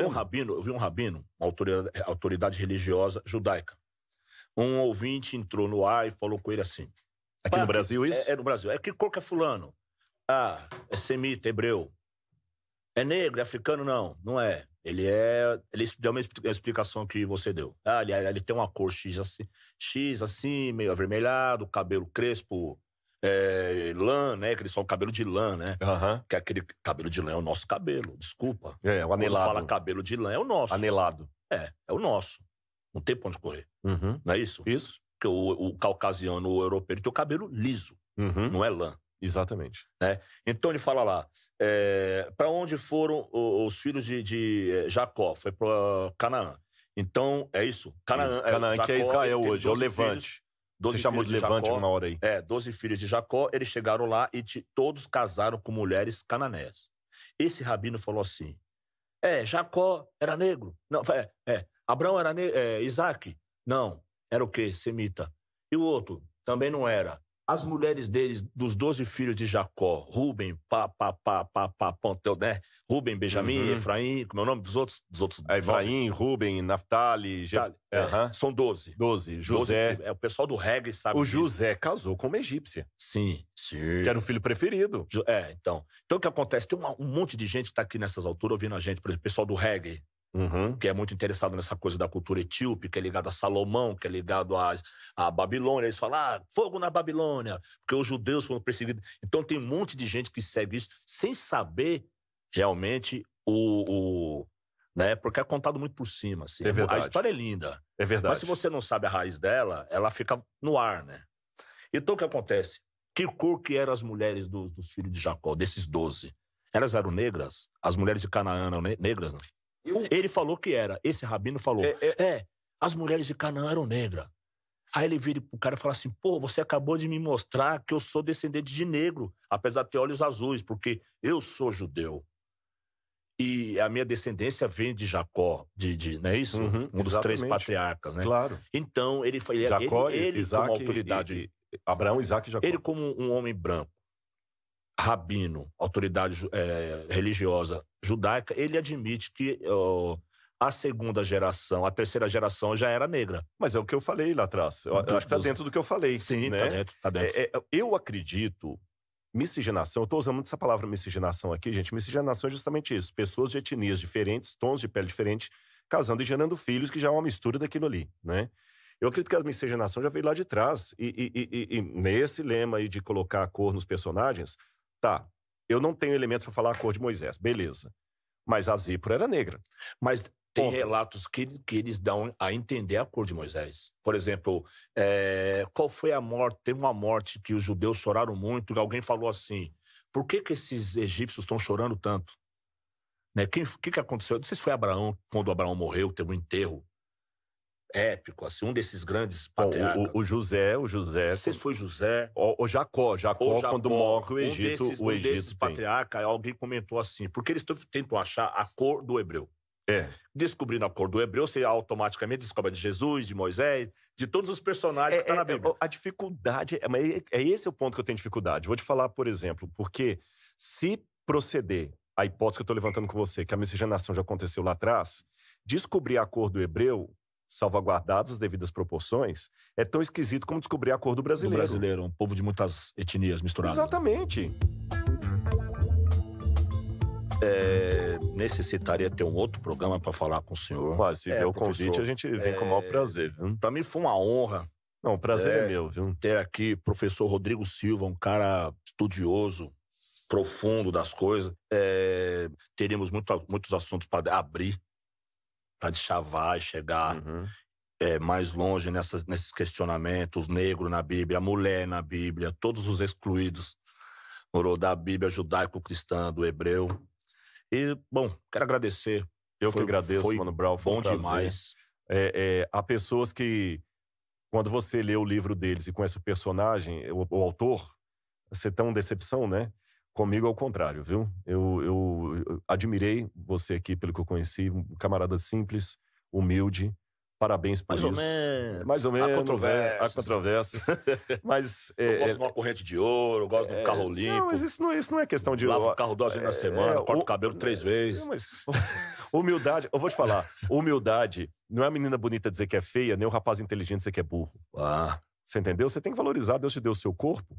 Speaker 1: um rabino, uma autoridade religiosa judaica. Um ouvinte entrou no ar e falou com ele assim.
Speaker 2: Aqui no Brasil, isso?
Speaker 1: É no Brasil. Que cor que é fulano? É semita, hebreu. É negro, é africano? Não é. Ele deu uma explicação que você deu. Ele tem uma cor X assim, meio avermelhado, cabelo crespo, lã, né? Que eles falam cabelo de lã, né?
Speaker 2: Aham.
Speaker 1: Que aquele cabelo de lã é o nosso cabelo, desculpa.
Speaker 2: O
Speaker 1: Quando
Speaker 2: anelado.
Speaker 1: fala cabelo de lã, é o nosso.
Speaker 2: Anelado.
Speaker 1: É o nosso. Não tem pra onde correr,
Speaker 2: Uhum.
Speaker 1: não é isso?
Speaker 2: Isso.
Speaker 1: Porque o caucasiano, o europeu, ele tem o cabelo liso,
Speaker 2: Uhum.
Speaker 1: não é lã.
Speaker 2: Exatamente.
Speaker 1: Então ele fala lá, para onde foram os filhos de Jacó? Foi para Canaã. Então, é isso? Canaã,
Speaker 2: Canaã,
Speaker 1: Jacó,
Speaker 2: que é Israel
Speaker 1: ele teve
Speaker 2: hoje, é o
Speaker 1: 12
Speaker 2: Levante.
Speaker 1: filhos, 12
Speaker 2: Você chamou de
Speaker 1: filhos
Speaker 2: Levante
Speaker 1: Jacó,
Speaker 2: uma hora aí.
Speaker 1: 12 filhos de Jacó, eles chegaram lá e todos casaram com mulheres cananeias. Esse rabino falou assim, Jacó era negro. Não, Abraão era negro, Isaac? Não, era o quê? Semita. E o outro? Também não era. As mulheres deles, dos 12 filhos de Jacó, Ruben, né? Ruben, Benjamim, Efraim, como é o nome dos outros?
Speaker 2: Efraim, Ruben, Naftali,
Speaker 1: são 12.
Speaker 2: 12. José.
Speaker 1: O pessoal do reggae sabe
Speaker 2: O
Speaker 1: disso.
Speaker 2: José casou com uma egípcia.
Speaker 1: Sim.
Speaker 2: Que era o filho preferido.
Speaker 1: Então o que acontece? Tem um monte de gente que tá aqui nessas alturas ouvindo a gente, por exemplo, o pessoal do reggae, que é muito interessado nessa coisa da cultura etíope, que é ligado a Salomão, que é ligado a Babilônia. Eles falam, fogo na Babilônia, porque os judeus foram perseguidos. Então tem um monte de gente que segue isso sem saber realmente né? Porque é contado muito por cima. Assim.
Speaker 2: É verdade.
Speaker 1: A história é linda.
Speaker 2: É verdade.
Speaker 1: Mas se você não sabe a raiz dela, ela fica no ar, né? Então o que acontece? Que cor que eram as mulheres dos filhos de Jacó, desses 12? Elas eram negras? As mulheres de Canaã eram negras? Não? Ele falou que era. Esse rabino falou, as mulheres de Canaã eram negras. Aí ele vira pro cara e fala assim, pô, você acabou de me mostrar que eu sou descendente de negro, apesar de ter olhos azuis, porque eu sou judeu. E a minha descendência vem de Jacó, não é isso? Um dos 3 patriarcas, né?
Speaker 2: Claro.
Speaker 1: Então, ele
Speaker 2: Jacó,
Speaker 1: ele
Speaker 2: Isaac,
Speaker 1: como autoridade...
Speaker 2: Abraão, Isaac e Jacó.
Speaker 1: Ele como um homem branco, rabino, autoridade religiosa judaica, ele admite que a segunda geração, a terceira geração já era negra.
Speaker 2: Mas é o que eu falei lá atrás. Eu acho que tá dentro do que eu falei.
Speaker 1: Sim,
Speaker 2: né?
Speaker 1: tá dentro.
Speaker 2: Eu acredito... Miscigenação, eu tô usando muito essa palavra miscigenação aqui, gente. Miscigenação é justamente isso. Pessoas de etnias diferentes, tons de pele diferentes, casando e gerando filhos, que já é uma mistura daquilo ali, né? Eu acredito que a miscigenação já veio lá de trás. E nesse lema aí de colocar a cor nos personagens, eu não tenho elementos para falar a cor de Moisés, beleza. Mas a Zípora era negra.
Speaker 1: Mas tem relatos que eles dão a entender a cor de Moisés. Por exemplo, qual foi a morte? Teve uma morte que os judeus choraram muito, e alguém falou assim, por que esses egípcios estão chorando tanto? Né? O que aconteceu? Não sei se foi Abraão, quando Abraão morreu, teve um enterro épico, assim, um desses grandes patriarcas.
Speaker 2: O José... Não
Speaker 1: sei se foi José.
Speaker 2: O Jacó, quando morre o Egito,
Speaker 1: um desses patriarcas, alguém comentou assim, porque eles tentam achar a cor do hebreu. Descobrindo a cor do hebreu, você automaticamente descobre de Jesus, de Moisés, de todos os personagens que estão na Bíblia.
Speaker 2: A dificuldade, é esse o ponto que eu tenho dificuldade. Vou te falar, por exemplo, porque se proceder a hipótese que eu estou levantando com você, que a miscigenação já aconteceu lá atrás, descobrir a cor do hebreu, salvaguardadas as devidas proporções, é tão esquisito como descobrir a cor do brasileiro.
Speaker 1: Do brasileiro, um povo de muitas etnias misturadas.
Speaker 2: Exatamente.
Speaker 1: Necessitaria ter um outro programa para falar com o senhor.
Speaker 2: Mas se vier o convite, a gente vem com o maior prazer.
Speaker 1: Para mim foi uma honra.
Speaker 2: Não, o prazer é meu, viu?
Speaker 1: Ter aqui professor Rodrigo Silva, um cara estudioso, profundo das coisas. Teríamos muitos assuntos para abrir, para deschavar e chegar mais longe nesses questionamentos. Negro na Bíblia, mulher na Bíblia, todos os excluídos da Bíblia judaico-cristã, do hebreu. E, bom, quero agradecer.
Speaker 2: Eu que agradeço, Mano Brown. Foi
Speaker 1: bom
Speaker 2: um prazer.
Speaker 1: demais.
Speaker 2: Há pessoas que, quando você lê o livro deles e conhece o personagem, o autor, você tem uma decepção, né? Comigo é o contrário, viu? Eu admirei você aqui, pelo que eu conheci. Um camarada simples, humilde. Parabéns por isso. Mais ou menos. Há controvérsias. Mas,
Speaker 1: eu gosto de uma corrente de ouro, eu gosto de um carro limpo.
Speaker 2: Não, mas isso não é questão de...
Speaker 1: Lavo o carro 2 vezes na semana, corto o cabelo 3 vezes.
Speaker 2: Mas, humildade, eu vou te falar. Humildade não é a menina bonita dizer que é feia, nem o rapaz inteligente dizer que é burro. Você entendeu? Você tem que valorizar. Deus te deu o seu corpo.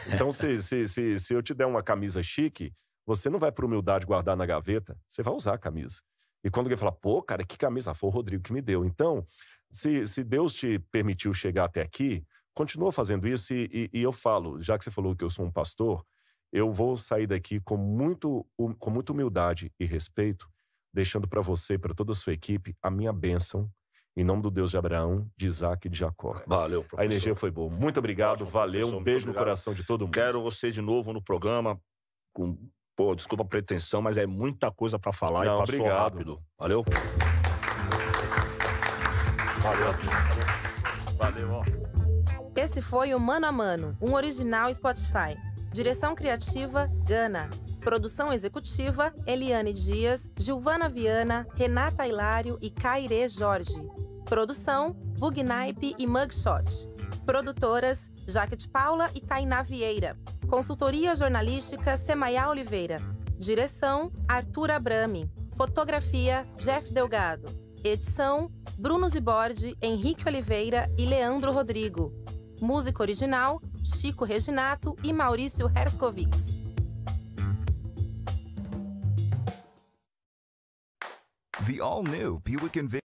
Speaker 2: Então, se eu te der uma camisa chique, você não vai por humildade guardar na gaveta. Você vai usar a camisa. E quando alguém fala, pô, cara, que camisa? Foi o Rodrigo que me deu. Então, se Deus te permitiu chegar até aqui, continua fazendo isso e eu falo, já que você falou que eu sou um pastor, eu vou sair daqui com muita humildade e respeito, deixando para você, para toda a sua equipe, a minha bênção, em nome do Deus de Abraão, de Isaac e de Jacó.
Speaker 1: Valeu, professor.
Speaker 2: A energia foi boa. Muito obrigado,
Speaker 1: Ótimo,
Speaker 2: valeu,
Speaker 1: professor,
Speaker 2: um beijo no
Speaker 1: obrigado.
Speaker 2: coração de todo mundo.
Speaker 1: Quero você de novo no programa. Pô, desculpa a pretensão, mas é muita coisa para falar
Speaker 2: Não,
Speaker 1: e passou
Speaker 2: obrigado.
Speaker 1: rápido. Valeu?
Speaker 2: Valeu, ó.
Speaker 3: Esse foi o Mano a Mano, um original Spotify. Direção criativa, Gana. Produção executiva, Eliane Dias, Gilvana Viana, Renata Hilário e Cairê Jorge. Produção, Bugnipe e Mugshot. Produtoras, Jaque Paula e Tainá Vieira. Consultoria jornalística, Semaia Oliveira. Direção, Arthur Abrame. Fotografia, Jeff Delgado. Edição, Bruno Zibordi, Henrique Oliveira e Leandro Rodrigo. Música original, Chico Reginato e Maurício Herskovitz.
Speaker 4: The all-new Buick Envision.